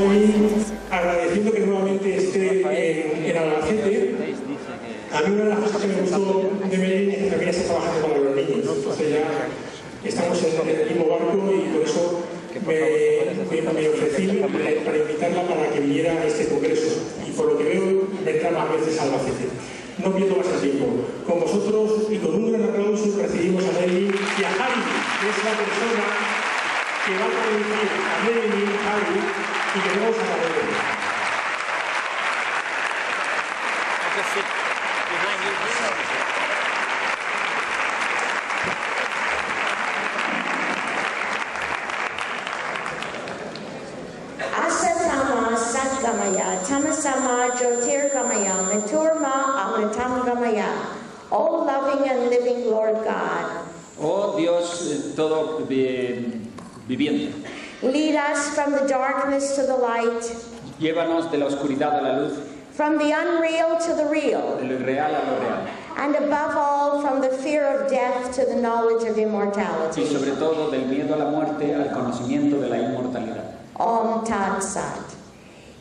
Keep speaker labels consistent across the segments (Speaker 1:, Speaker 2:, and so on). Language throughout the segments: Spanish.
Speaker 1: hoy agradeciendo que nuevamente esté en Albacete. A mí una de las cosas que me gustó de Medellín es que también está trabajando para los niños. Entonces ya estamos en el mismo barco y por eso me ofrecí para invitarla para que viniera a este congreso. Y por lo que veo, vendrá más veces a Albacete. No pierdo más el tiempo. Con vosotros y con un gran aplauso recibimos a Nelly y a Javi, que es la persona que va a conducir a Nelly y Javi y que vamos a la
Speaker 2: Tamasama Jyotirgamaya Maturma Amritamgamaya. O loving and living Lord God.
Speaker 3: Oh Dios todo viviente.
Speaker 2: Lead us from the darkness to the light.
Speaker 3: Llévanos de la oscuridad a la luz.
Speaker 2: From the unreal to the real.
Speaker 3: De lo irreal a lo real.
Speaker 2: And above all, from the fear of death to the knowledge of immortality.
Speaker 3: Y sobre todo del miedo a la muerte al conocimiento de la inmortalidad.
Speaker 2: Om Tat Sat.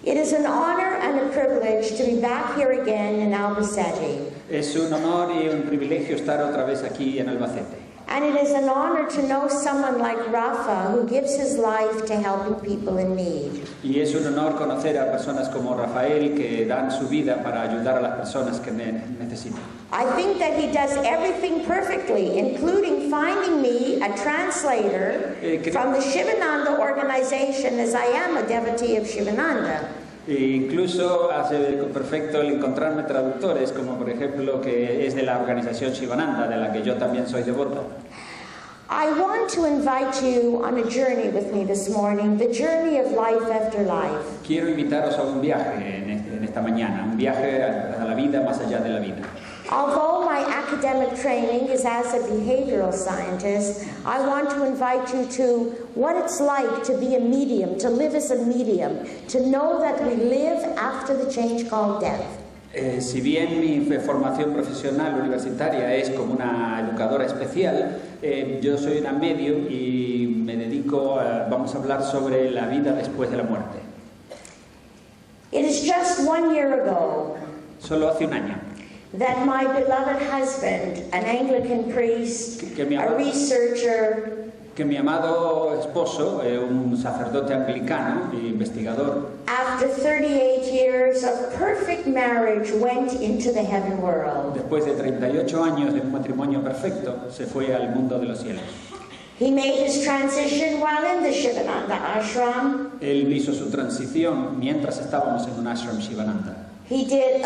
Speaker 2: It is an honor and a privilege to be back here again in Albacete.
Speaker 3: Es un honor y un privilegio estar otra vez aquí en Albacete.
Speaker 2: And it is an honor to know someone like Rafa who gives his life to helping people in need.
Speaker 3: Y es un honor conocer a personas como Rafael que dan su vida para ayudar a las personas que necesitan.
Speaker 2: I think that he does everything perfectly, including finding me a translator from the Shivananda organization, as I am a devotee of Shivananda.
Speaker 3: E incluso hace perfecto el encontrarme traductores, como por ejemplo que es de la organización Shivananda, de la que yo también soy devoto.
Speaker 2: I want to invite you on a journey with me this morning, the journey of life after life.
Speaker 3: Quiero invitaros a un viaje en esta mañana, un viaje a la vida más allá de la vida.
Speaker 2: Although my academic training is as a behavioral scientist, I want to invite you to what it's like to be a medium, to live as a medium, to know that we live after the change called death.
Speaker 3: Si bien mi formación profesional universitaria es como una educadora especial, yo soy una medium y me dedico vamos a hablar sobre la vida después de la muerte.
Speaker 2: It is just 1 year ago.
Speaker 3: Solo hace un año.
Speaker 2: That my beloved husband, an Anglican priest, a researcher,
Speaker 3: que mi amado esposo, un sacerdote anglicano e investigador,
Speaker 2: after 38 years of perfect marriage, went into the heaven world.
Speaker 3: Después de 38 años de un matrimonio perfecto, se fue al mundo de los cielos.
Speaker 2: He made his transition while in the Shivananda ashram.
Speaker 3: Él hizo su transición mientras estábamos en un ashram Shivananda.
Speaker 2: He did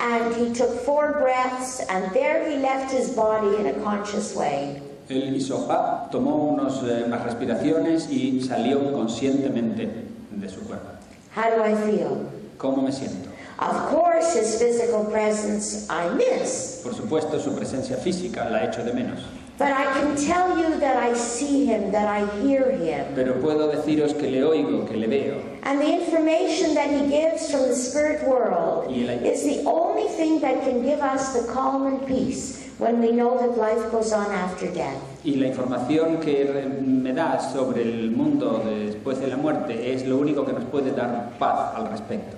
Speaker 2: and he took 4 breaths, and there he left his body in a conscious way.
Speaker 3: Él hizo tomó unas respiraciones y salió conscientemente de su cuerpo.
Speaker 2: How do I feel?
Speaker 3: ¿Cómo me siento?
Speaker 2: Of course, his physical presence I miss.
Speaker 3: Por supuesto, su presencia física la echo de menos.
Speaker 2: But I can tell you that I see him, that I hear him.
Speaker 3: Pero puedo deciros que le oigo, que le veo.
Speaker 2: And the information that he gives from the spirit world is the only thing that can give us the calm and peace when we know that life goes on after death.
Speaker 3: Y la información que me da sobre el mundo después de la muerte es lo único que nos puede dar paz al respecto.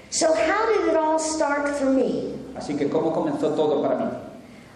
Speaker 2: So how did it all start for me?
Speaker 3: Así que ¿cómo comenzó todo para mí?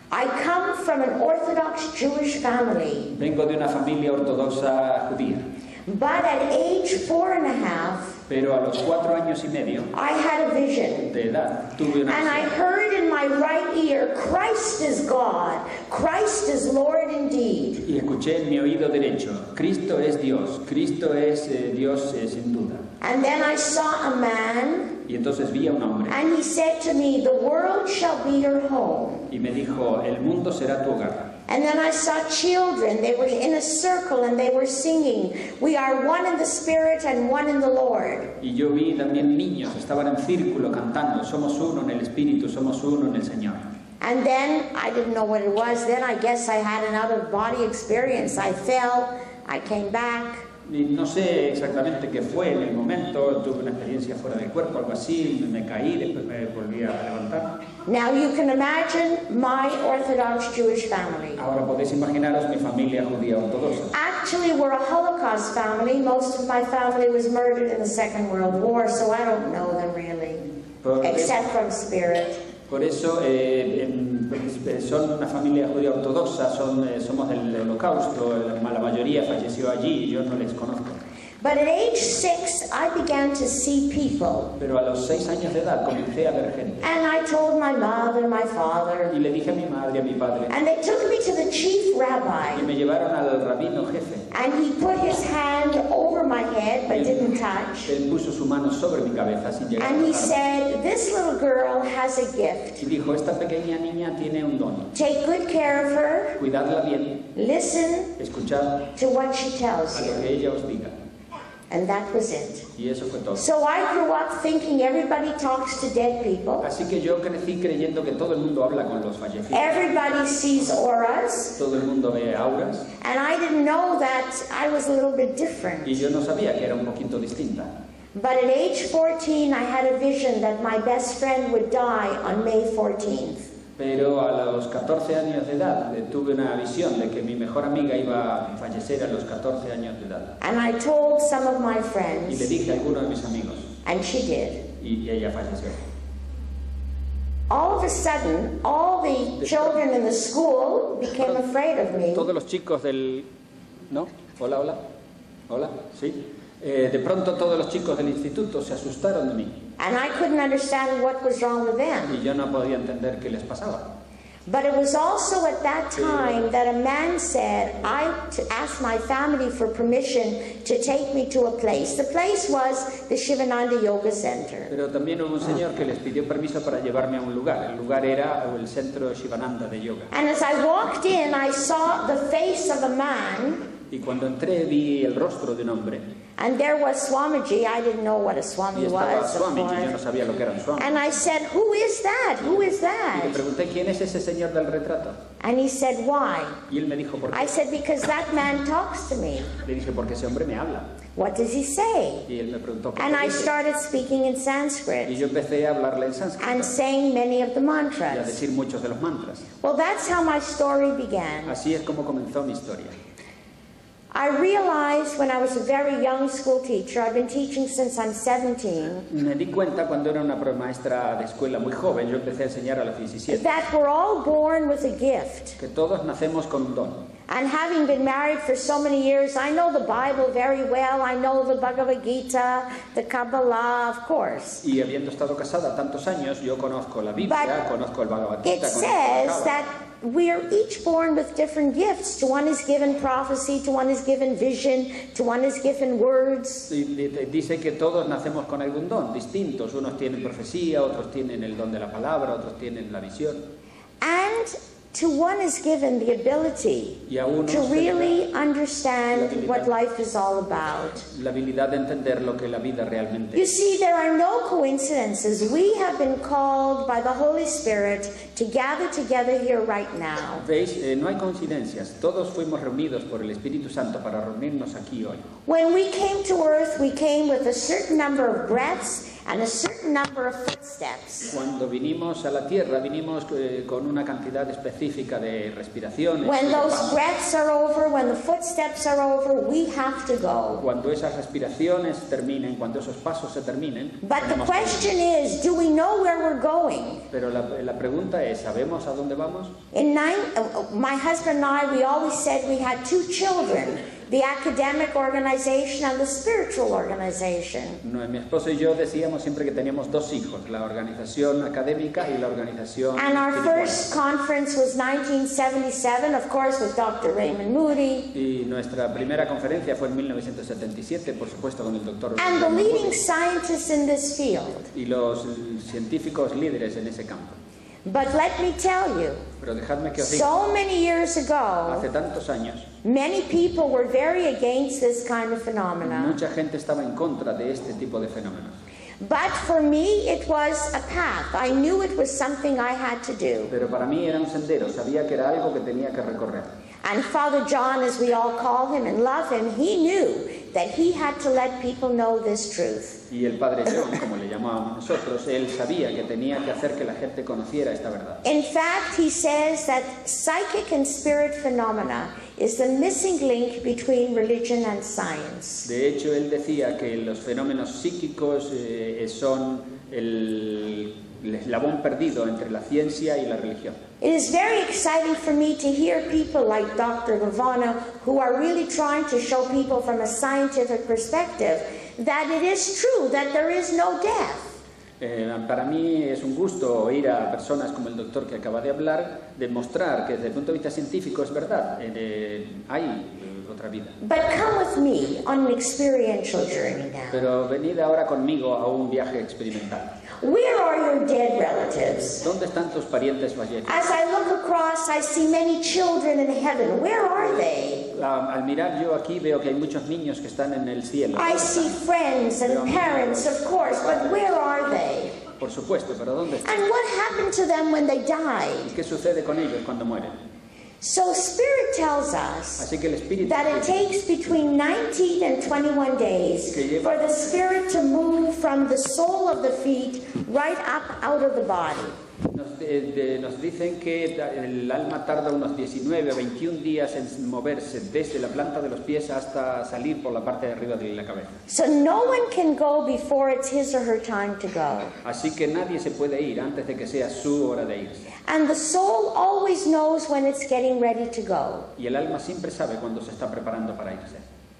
Speaker 2: I come from an Orthodox Jewish family.
Speaker 3: Vengo de una familia ortodoxa judía.
Speaker 2: But at age 4.5,
Speaker 3: pero a los 4 años y medio
Speaker 2: I had a vision.
Speaker 3: De edad, tuve una
Speaker 2: and I heard in my right ear, Christ is God, Christ is Lord indeed.
Speaker 3: Y escuché en mi oído derecho, Cristo es Dios Dios sin duda.
Speaker 2: And then I saw a man.
Speaker 3: Y entonces vi a un hombre.
Speaker 2: And he said to me, the world shall be your home.
Speaker 3: Y me dijo, el mundo será tu hogar.
Speaker 2: And then I saw children. They were in a circle and they were singing, we are one in the Spirit and one in the Lord.
Speaker 3: Y yo vi también niños, estaban en círculo cantando, somos uno en el Espíritu, somos uno en el Señor.
Speaker 2: And then, I didn't know what it was, then I guess I had an out-of-body experience. I fell, I came back.
Speaker 3: Y no sé exactamente qué fue en el momento, tuve una experiencia fuera del cuerpo, algo así, me caí, después me volví a levantar.
Speaker 2: Now you can imagine my Orthodox Jewish family.
Speaker 3: Ahora podéis imaginaros mi familia judía ortodoxa.
Speaker 2: Actually, we're a Holocaust family. Most of my family was murdered in the Second World War, so I don't know them really, except from spirit.
Speaker 3: Por eso son una familia judía ortodoxa, somos del Holocausto, la mayoría falleció allí y yo no les conozco.
Speaker 2: But at age 6, I began to see people.
Speaker 3: Pero a los 6 años de edad comencé a ver gente.
Speaker 2: And I told my mother, my father.
Speaker 3: Y le dije a mi madre y a mi padre.
Speaker 2: And they took me to the chief rabbi.
Speaker 3: Y me llevaron al rabino jefe.
Speaker 2: And he put his hand over my head, but didn't touch.
Speaker 3: Él puso su mano sobre mi cabeza sin llegar a tocarme.
Speaker 2: And he said, this little girl has a gift.
Speaker 3: Y dijo, esta pequeña niña tiene un don.
Speaker 2: Take good care of her.
Speaker 3: Cuidadla bien.
Speaker 2: Listen.
Speaker 3: Escuchad
Speaker 2: to what she tells
Speaker 3: a
Speaker 2: you.
Speaker 3: lo que ella os diga.
Speaker 2: And that was it.
Speaker 3: Y eso fue todo.
Speaker 2: So I grew up thinking everybody talks to dead people.
Speaker 3: Así que yo crecí creyendo que todo el mundo habla con los fallecidos.
Speaker 2: Everybody sees auras.
Speaker 3: Todo el mundo ve auras.
Speaker 2: And I didn't know that I was a little bit different.
Speaker 3: Y yo no sabía que era un poquito distinta.
Speaker 2: But at age 14, I had a vision that my best friend would die on May 14th.
Speaker 3: Pero a los 14 años de edad tuve una visión de que mi mejor amiga iba a fallecer a los 14 años de edad.
Speaker 2: And I told some of my
Speaker 3: Y le
Speaker 2: friends.
Speaker 3: dije a alguno de mis amigos.
Speaker 2: And she did.
Speaker 3: Y ella falleció.
Speaker 2: All of a sudden, all the children in the school became afraid of me.
Speaker 3: Todos los chicos del... ¿No? Hola, hola. Hola, sí. De pronto todos los chicos del instituto se asustaron de mí.
Speaker 2: And I couldn't understand what was wrong with them.
Speaker 3: Y yo no podía entender qué les pasaba.
Speaker 2: But it was also at that time that a man said, I asked my family for permission to take me to a place. The place was the Shivananda Yoga Center.
Speaker 3: Pero también hubo un señor que les pidió permiso para llevarme a un lugar. El lugar era el centro Shivananda de yoga.
Speaker 2: And as I walked in, I saw the face of a man.
Speaker 3: Y cuando entré vi el rostro de un hombre.
Speaker 2: And there was Swamiji. I didn't know what a Swami
Speaker 3: Y estaba
Speaker 2: was.
Speaker 3: Swamiji, yo no sabía lo que era un Swami.
Speaker 2: And I said, who is that? Who is
Speaker 3: Y le
Speaker 2: that?
Speaker 3: pregunté, ¿quién es ese señor del retrato?
Speaker 2: And he said, why?
Speaker 3: Y él me dijo, ¿por
Speaker 2: I
Speaker 3: qué?
Speaker 2: said, because that man talks to me.
Speaker 3: Le dije, porque ese hombre me habla.
Speaker 2: What does he say?
Speaker 3: Y él me preguntó, ¿por
Speaker 2: And I
Speaker 3: qué dice?
Speaker 2: started speaking in
Speaker 3: Y
Speaker 2: Sanskrit
Speaker 3: yo empecé a hablarle en sánscrito
Speaker 2: and saying many of the
Speaker 3: y a
Speaker 2: mantras.
Speaker 3: decir muchos de los mantras.
Speaker 2: Well, that's how my story began.
Speaker 3: Así es como comenzó mi historia.
Speaker 2: I realized when I was a very young school teacher, I've been teaching since I'm 17,
Speaker 3: Me di cuenta cuando era una maestra de escuela muy joven, yo empecé a enseñar a los 17,
Speaker 2: that we're all born with a gift.
Speaker 3: que todos nacemos con un don.
Speaker 2: And having been married for so many years, I know the Bible very well. I know the Bhagavad Gita, the Kabbalah, of course.
Speaker 3: Y habiendo estado casada tantos años, yo conozco la Biblia, conozco el Bhagavad
Speaker 2: It
Speaker 3: Gita, conozco el
Speaker 2: says
Speaker 3: Kabbalah.
Speaker 2: that we are each born with different gifts. To one is given prophecy, to one is given vision, to one is given words.
Speaker 3: Dice que todos nacemos con algún don, distintos. Unos tienen profecía, otros tienen el don de la palabra, otros tienen la visión.
Speaker 2: And to one is given the ability
Speaker 3: Y a unos
Speaker 2: to
Speaker 3: se le
Speaker 2: really
Speaker 3: da
Speaker 2: understand what life is all about.
Speaker 3: la habilidad de entender lo que la vida realmente
Speaker 2: You
Speaker 3: es.
Speaker 2: see, there are no coincidences. We have been called by the Holy Spirit to gather together here right now.
Speaker 3: ¿Veis? No hay coincidencias. Todos fuimos reunidos por el Espíritu Santo para reunirnos aquí hoy.
Speaker 2: When we came to earth, we came with a certain number of breaths and a certain number of footsteps.
Speaker 3: Cuando vinimos a la Tierra, vinimos con una cantidad específica de respiraciones.
Speaker 2: When
Speaker 3: de
Speaker 2: those
Speaker 3: pasos.
Speaker 2: breaths are over, when the footsteps are over, we have to go.
Speaker 3: Cuando esas respiraciones terminen, cuando esos pasos se terminen,
Speaker 2: But the
Speaker 3: tenemos que ir.
Speaker 2: question is, do we know where we're going?
Speaker 3: Pero la pregunta es, ¿sabemos a dónde vamos?
Speaker 2: My husband and I, we always said we had two children, the academic organization and the spiritual organization.
Speaker 3: No, mi esposo y yo decíamos siempre que teníamos dos hijos, la organización académica y la organización
Speaker 2: And our
Speaker 3: espiritual.
Speaker 2: first conference was 1977, of course, with Dr. Raymond Moody.
Speaker 3: Y nuestra primera conferencia fue en 1977, por supuesto, con el doctor
Speaker 2: And the
Speaker 3: Raymond
Speaker 2: leading
Speaker 3: Moody
Speaker 2: scientists in this field.
Speaker 3: y los científicos líderes en ese campo.
Speaker 2: But let me tell you,
Speaker 3: Pero dejadme que os diga,
Speaker 2: so many years ago,
Speaker 3: hace tantos años,
Speaker 2: many people were very against this kind of phenomena.
Speaker 3: mucha gente estaba en contra de este tipo de fenómenos.
Speaker 2: But for me, it was a path. I knew it was something I had to do.
Speaker 3: Pero para mí era un sendero, sabía que era algo que tenía que recorrer.
Speaker 2: And Father John, as we all call him and love him, he knew that he had to let people know this truth.
Speaker 3: Y el Padre John, como le llamábamos nosotros, él sabía que tenía que hacer que la gente conociera esta verdad.
Speaker 2: In fact, he says that psychic and spirit phenomena is the missing link between religion and science.
Speaker 3: De hecho, él decía que los fenómenos psíquicos son el eslabón perdido entre la ciencia y la religión.
Speaker 2: It is very exciting for me to hear people like Dr. Lavana, who are really trying to show people from a scientific perspective that it is true that there is no death.
Speaker 3: Para mí es un gusto oír a personas como el doctor que acaba de hablar demostrar que desde el punto de vista científico es verdad, hay otra vida.
Speaker 2: But come with me on an experiential journey now.
Speaker 3: Pero venid ahora conmigo a un viaje experimental.
Speaker 2: Where are your dead relatives?
Speaker 3: ¿Dónde están tus parientes fallecidos?
Speaker 2: As I look across, I see many children in heaven. Where are they?
Speaker 3: Al mirar yo aquí veo que hay muchos niños que están en el cielo.
Speaker 2: I see friends and parents, of course, but where are they?
Speaker 3: Por supuesto, pero ¿dónde están?
Speaker 2: And what happened to them when they died?
Speaker 3: ¿Qué sucede con ellos cuando mueren?
Speaker 2: So Spirit tells us
Speaker 3: Así que el Espíritu
Speaker 2: that it takes between 19 and 21 days for the Spirit to move from the sole of the feet right up out of the body.
Speaker 3: Nos dicen que el alma tarda unos 19 o 21 días en moverse desde la planta de los pies hasta salir por la parte de arriba de la cabeza.
Speaker 2: So no one can go before it's his or her time to go.
Speaker 3: Así que nadie se puede ir antes de que sea su hora de irse.
Speaker 2: And the soul always knows when it's getting ready to go.
Speaker 3: Y el alma siempre sabe cuando se está preparando para irse.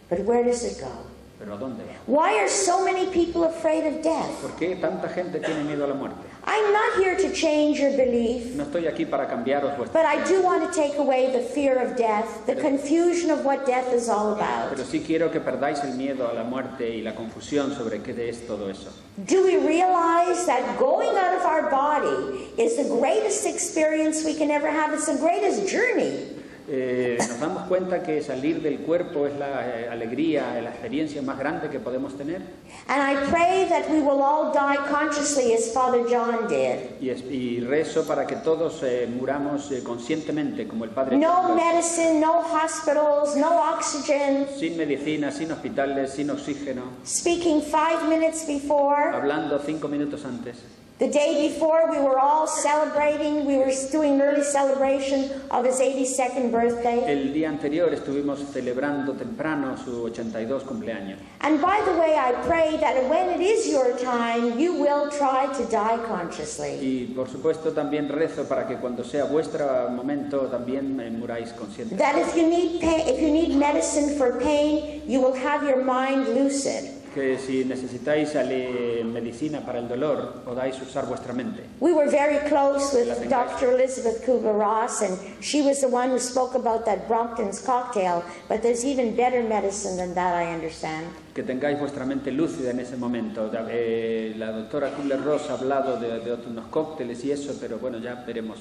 Speaker 2: But where does it go?
Speaker 3: ¿Pero a dónde va?
Speaker 2: Why are so many people afraid of death?
Speaker 3: ¿Por qué tanta gente tiene miedo a la muerte?
Speaker 2: I'm not here to change your belief,
Speaker 3: No estoy aquí para cambiaros vuestra.
Speaker 2: but I do want to take away the fear of death, the confusion of what death is all about.
Speaker 3: Pero sí quiero que perdáis el miedo a la muerte y la confusión sobre qué es todo eso.
Speaker 2: Do we realize that going out of our body is the greatest experience we can ever have? It's the greatest journey.
Speaker 3: Nos damos cuenta que salir del cuerpo es la alegría, la experiencia más grande que podemos tener.
Speaker 2: And I pray that we will all die consciously as Father John did.
Speaker 3: Y rezo para que todos muramos conscientemente, como el Padre
Speaker 2: No
Speaker 3: Juan Pablo II.
Speaker 2: medicine, no hospitals, no oxygen.
Speaker 3: Sin medicina, sin hospitales, sin oxígeno.
Speaker 2: Speaking 5 minutes before.
Speaker 3: Hablando 5 minutos antes.
Speaker 2: The day before, we were all celebrating. We were doing an early celebration of his 82nd birthday.
Speaker 3: El día anterior estuvimos celebrando temprano su 82 cumpleaños.
Speaker 2: And by the way, I pray that when it is your time, you will try to die consciously.
Speaker 3: Y por supuesto también rezo para que cuando sea vuestro momento también muráis conscientes.
Speaker 2: That if you need pain, if you need medicine for pain, you will have your mind lucid.
Speaker 3: Que si necesitáis medicina para el dolor, podáis usar vuestra mente.
Speaker 2: We were very close with Dr. Elizabeth Kubler-Ross, and she was the one who spoke about that Brompton's cocktail, but there's even better medicine than that, I understand.
Speaker 3: Que tengáis vuestra mente lúcida en ese momento. La doctora Kubler-Ross ha hablado de unos cócteles y eso, pero bueno, ya veremos.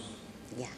Speaker 2: Yeah.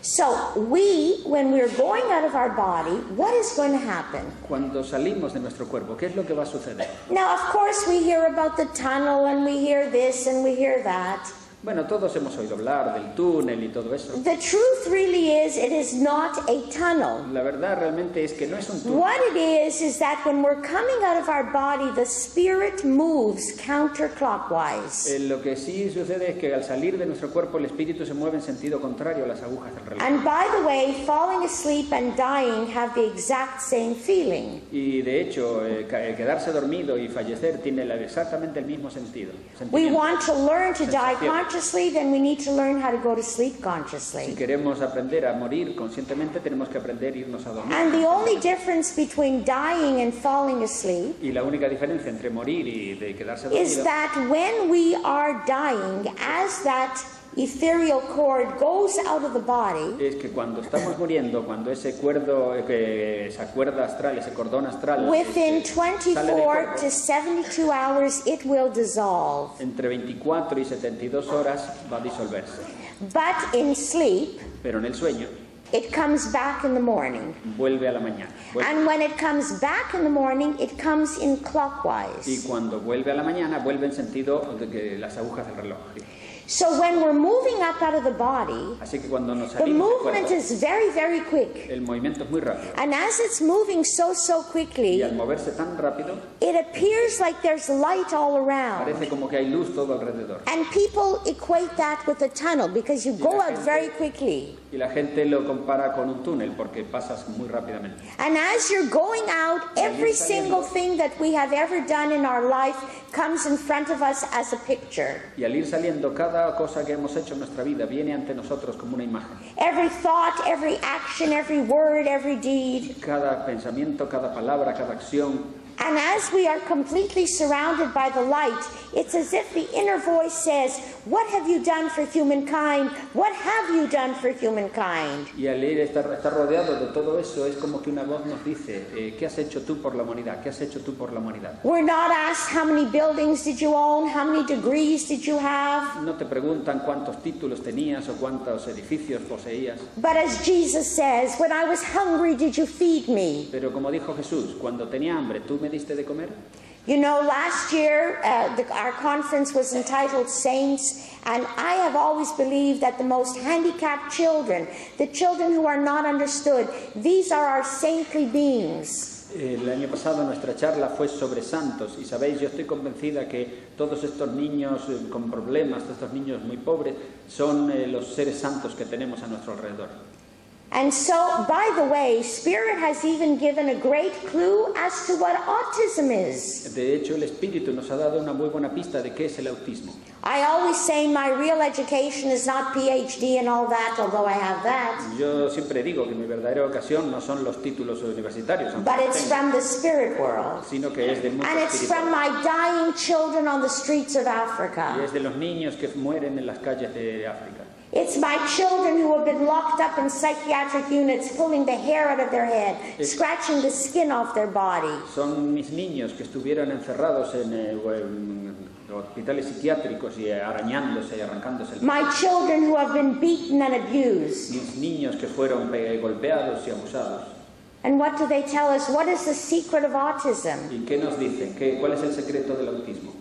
Speaker 2: So when we're going out of our body, what is going to happen?
Speaker 3: Cuando salimos de nuestro cuerpo, ¿qué es lo que va a suceder?
Speaker 2: Now, of course, we hear about the tunnel, and we hear this, and we hear that.
Speaker 3: Bueno, todos hemos oído hablar del túnel y todo eso.
Speaker 2: The truth really is, it is not a tunnel.
Speaker 3: La verdad realmente es que no es un túnel.
Speaker 2: What it is that when we're coming out of our body, the spirit moves counterclockwise.
Speaker 3: Lo que sí sucede es que al salir de nuestro cuerpo, el espíritu se mueve en sentido contrario a las agujas del reloj.
Speaker 2: And by the way, falling asleep and dying have the exact same feeling.
Speaker 3: Y de hecho, quedarse dormido y fallecer tiene exactamente el mismo sentido.
Speaker 2: We want to learn to die consciously, then we need to learn how to go to sleep consciously.
Speaker 3: Si queremos aprender a morir conscientemente, tenemos que aprender a irnos a dormir.
Speaker 2: And the only difference between dying and falling asleep
Speaker 3: Y la única diferencia entre morir y de quedarse
Speaker 2: is
Speaker 3: dormido
Speaker 2: that when we are dying, as that ethereal cord goes out of the body,
Speaker 3: es que cuando estamos muriendo, cuando esa cuerda astral, ese cordón astral
Speaker 2: within
Speaker 3: sale del
Speaker 2: 24
Speaker 3: cuerpo,
Speaker 2: to 72 hours, it will dissolve.
Speaker 3: entre 24 y 72 horas va a disolverse.
Speaker 2: But in sleep,
Speaker 3: Pero en el sueño
Speaker 2: it comes back in the morning.
Speaker 3: vuelve a la mañana.
Speaker 2: And when it comes back in the morning, it comes in
Speaker 3: Y
Speaker 2: clockwise.
Speaker 3: cuando vuelve a la mañana, vuelve en sentido de que las agujas del reloj.
Speaker 2: So when we're moving up out of the body,
Speaker 3: Así que cuando nos
Speaker 2: the
Speaker 3: salimos del
Speaker 2: movement
Speaker 3: cuerpo,
Speaker 2: is very, very quick.
Speaker 3: el movimiento es muy rápido.
Speaker 2: And as it's moving so
Speaker 3: Y
Speaker 2: quickly,
Speaker 3: al moverse tan rápido,
Speaker 2: it appears like there's light all around.
Speaker 3: parece como que hay luz todo alrededor.
Speaker 2: And people equate that with a tunnel because you go out very quickly.
Speaker 3: Y la gente lo compara con un túnel porque pasas muy rápidamente.
Speaker 2: And as you're going out, every single thing that we have ever done in our life comes in front of us as a picture.
Speaker 3: Y al ir saliendo, cada cosa que hemos hecho en nuestra vida viene ante nosotros como una imagen.
Speaker 2: Every thought, every action, every word, every deed.
Speaker 3: Cada pensamiento, cada palabra, cada acción.
Speaker 2: And as we are completely surrounded by the light, it's as if the inner voice says, what have you done for humankind? What have you done for humankind?
Speaker 3: Y al ir estar rodeado de todo eso, es como que una voz nos dice, ¿qué has hecho tú por la humanidad? ¿Qué has hecho tú por la humanidad?
Speaker 2: We're not asked how many buildings did you own, how many degrees did you have.
Speaker 3: No te preguntan cuántos títulos tenías o cuántos edificios poseías.
Speaker 2: But as Jesus says, when I was hungry, did you feed me?
Speaker 3: Pero como dijo Jesús, cuando tenía hambre, ¿tú me diste de comer?
Speaker 2: You know, last year our conference was entitled Saints, and I have always believed that the most handicapped children, the children who are not understood, these are our saintly beings.
Speaker 3: El año pasado nuestra charla fue sobre santos y sabéis, yo estoy convencida que todos estos niños con problemas, todos estos niños muy pobres, son los seres santos que tenemos a nuestro alrededor.
Speaker 2: And so, by the way, Spirit has even given a great clue as to what autism is.
Speaker 3: De hecho, el Espíritu nos ha dado una muy buena pista de qué es el autismo.
Speaker 2: I always say my real education is not PhD and all that, although I have that.
Speaker 3: Yo siempre digo que mi verdadera ocasión no son los títulos universitarios,
Speaker 2: But it's from the spirit world.
Speaker 3: sino que es del mundo
Speaker 2: And it's
Speaker 3: espiritual.
Speaker 2: from my dying children on the streets of
Speaker 3: Y
Speaker 2: Africa.
Speaker 3: es de los niños que mueren en las calles de África.
Speaker 2: It's my children who have been locked up in psychiatric units, pulling the hair out of their head, scratching the skin off their body.
Speaker 3: Son mis niños que estuvieron encerrados en hospitales psiquiátricos y arañándose y arrancándose el pelo.
Speaker 2: My children who have been beaten and abused.
Speaker 3: Mis niños que fueron golpeados y abusados.
Speaker 2: And what do they tell us? What is the secret of autism?
Speaker 3: ¿Y qué nos dicen? ¿Cuál es el secreto del autismo?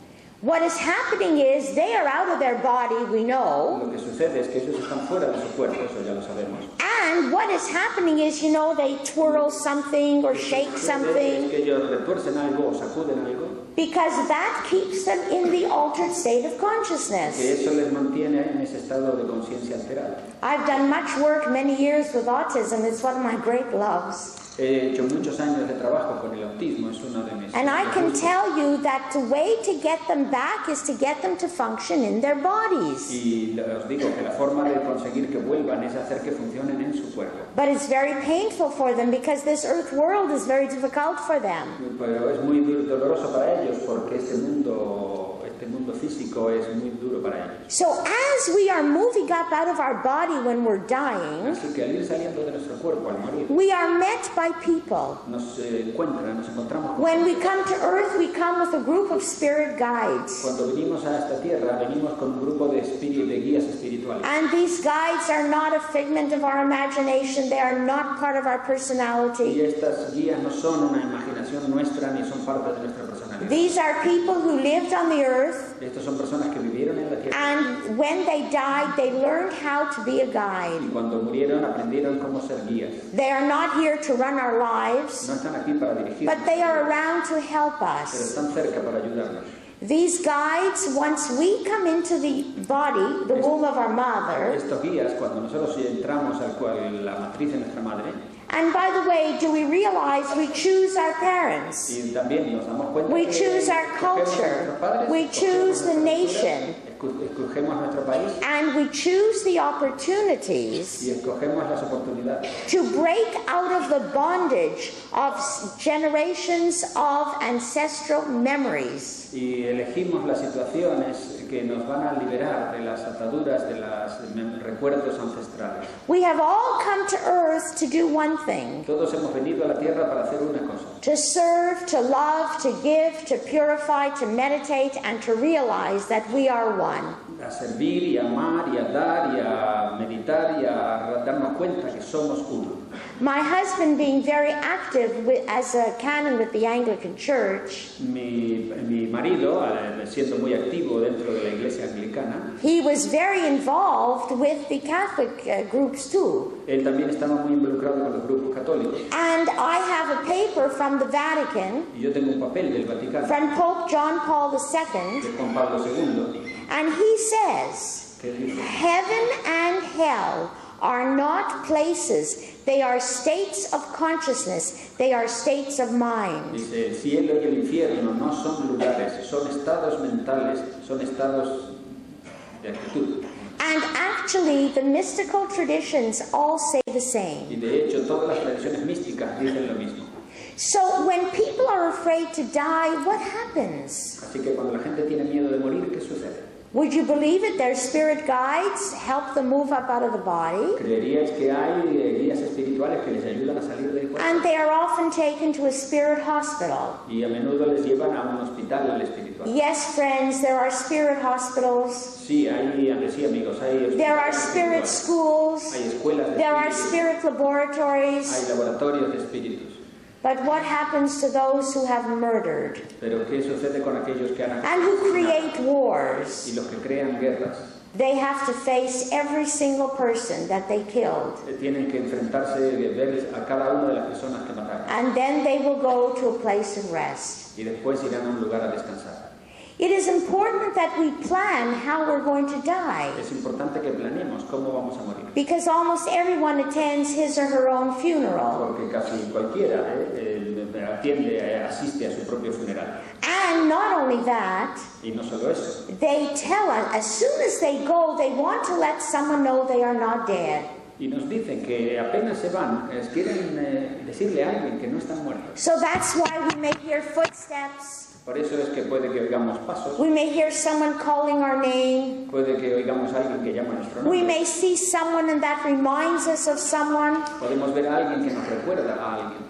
Speaker 2: What is happening is they are out of their body, we know.
Speaker 3: Lo que sucede es que ellos están fuera de su cuerpo, eso ya lo sabemos.
Speaker 2: And what is happening is, you know, they twirl something or shake something.
Speaker 3: Es que ellos retuercen algo o sacuden algo.
Speaker 2: Because that keeps them in the altered state of
Speaker 3: Que
Speaker 2: consciousness.
Speaker 3: eso les mantiene en ese estado de conciencia alterada.
Speaker 2: I've done much work many years with autism. It's one of my great loves.
Speaker 3: He hecho muchos años de trabajo con el autismo, es uno de mis...
Speaker 2: And I can tell you that the way to get them back is to get them to function in their bodies.
Speaker 3: Y os digo que la forma de conseguir que vuelvan es hacer que funcionen en su cuerpo.
Speaker 2: But it's very painful for them because this earth world is very difficult for them.
Speaker 3: Pero es muy doloroso para ellos porque este mundo físico es muy duro para ellos.
Speaker 2: So as we are moving up out of our body when we're dying,
Speaker 3: Así que al ir saliendo de nuestro cuerpo, al morir,
Speaker 2: we are met by people.
Speaker 3: nos encontramos con...
Speaker 2: When we come to earth, we come with a group of spirit guides.
Speaker 3: Cuando venimos a esta tierra, venimos con un grupo de guías espirituales.
Speaker 2: And these guides are not a figment of our imagination. They are not part of our
Speaker 3: Y
Speaker 2: personality.
Speaker 3: estas guías no son una imaginación nuestra ni son parte de nuestra personalidad.
Speaker 2: These are people who lived on the earth,
Speaker 3: Estos son personas que vivieron en la tierra
Speaker 2: and when they died, they learned how to be a
Speaker 3: y
Speaker 2: guide.
Speaker 3: cuando murieron aprendieron cómo ser guías.
Speaker 2: They are not here to run our lives,
Speaker 3: No están aquí para dirigir,
Speaker 2: but they are around to help
Speaker 3: pero
Speaker 2: us.
Speaker 3: están cerca para ayudarnos.
Speaker 2: These guides, once we come into the body, the womb of our mother,
Speaker 3: Estos guías, cuando nosotros entramos la matriz de nuestra madre,
Speaker 2: and by the way, do we realize we choose our parents?
Speaker 3: y también nos damos cuenta
Speaker 2: We
Speaker 3: que
Speaker 2: choose our
Speaker 3: escogemos a
Speaker 2: culture.
Speaker 3: nuestros padres,
Speaker 2: We choose the
Speaker 3: escogemos nuestra
Speaker 2: nation.
Speaker 3: cultura, escogemos nuestro país
Speaker 2: And we choose the opportunities
Speaker 3: y escogemos las oportunidades
Speaker 2: to break out of the bondage of generations of ancestral memories.
Speaker 3: y elegimos las situaciones que nos van a liberar de las ataduras de los recuerdos ancestrales.
Speaker 2: We have all come to earth to do one thing:
Speaker 3: Todos hemos venido a la tierra para hacer una cosa:
Speaker 2: to serve, to love, to give, to purify, to meditate, and to realize that we are one.
Speaker 3: a servir y a amar y a dar y a meditar y a darnos cuenta que somos uno.
Speaker 2: My husband being very active as a canon with the Anglican Church,
Speaker 3: mi marido, siendo muy activo dentro de la iglesia anglicana,
Speaker 2: he was very involved with the Catholic groups too.
Speaker 3: Él también estaba muy involucrado con los grupos católicos.
Speaker 2: And I have a paper from the Vatican,
Speaker 3: Y yo tengo un papel del Vaticano,
Speaker 2: from Pope John Paul II,
Speaker 3: de Juan Pablo II,
Speaker 2: and he says,
Speaker 3: que dice:
Speaker 2: heaven and hell are not places, they are states of consciousness, they are states of mind.
Speaker 3: Dice, el cielo y el infierno no son lugares, son estados mentales, son estados de actitud.
Speaker 2: And actually, the mystical traditions all say the
Speaker 3: Y
Speaker 2: same.
Speaker 3: de hecho, todas las tradiciones místicas dicen lo mismo.
Speaker 2: So when people are afraid to die, what happens?
Speaker 3: Así que cuando la gente tiene miedo de morir, ¿qué sucede?
Speaker 2: Would you believe it? Their spirit guides help them move up out of the body,
Speaker 3: ¿Creeríais que hay guías espirituales que les ayudan a salir del cuerpo?
Speaker 2: and they are often taken to a spirit hospital.
Speaker 3: Y a menudo les llevan a un hospital espiritual.
Speaker 2: Yes, friends, there are spirit hospitals,
Speaker 3: Sí, sí, amigos, hay
Speaker 2: there are
Speaker 3: hospitales
Speaker 2: spirit
Speaker 3: espirituales,
Speaker 2: schools,
Speaker 3: hay escuelas de
Speaker 2: there are
Speaker 3: espíritus,
Speaker 2: spirit laboratories.
Speaker 3: hay laboratorios de espíritus.
Speaker 2: But what happens to those who have murdered
Speaker 3: Pero ¿qué sucede con aquellos que han
Speaker 2: and who create
Speaker 3: y
Speaker 2: wars?
Speaker 3: los que crean guerras?
Speaker 2: They have to face every single person that they killed.
Speaker 3: Tienen que enfrentarse, ver a cada una de las personas que mataron.
Speaker 2: And then they will go to a place of rest.
Speaker 3: Y después irán a un lugar a descansar.
Speaker 2: It is important that we plan how we're going to die,
Speaker 3: Es importante que planeemos cómo vamos a morir.
Speaker 2: because almost everyone attends his or her own funeral.
Speaker 3: Porque casi cualquiera asiste a su propio funeral.
Speaker 2: And not only that,
Speaker 3: Y no solo eso,
Speaker 2: they tell us, as soon as they go, they want to let someone know they are not dead.
Speaker 3: y nos dicen que apenas se van, quieren decirle a alguien que no están muertos.
Speaker 2: So that's why we may hear footsteps.
Speaker 3: Por eso es que puede que oigamos pasos,
Speaker 2: We may hear someone calling our name.
Speaker 3: puede que oigamos a alguien que llama nuestro
Speaker 2: We
Speaker 3: nombre,
Speaker 2: may see someone and that reminds us of someone.
Speaker 3: podemos ver a alguien que nos recuerda a alguien,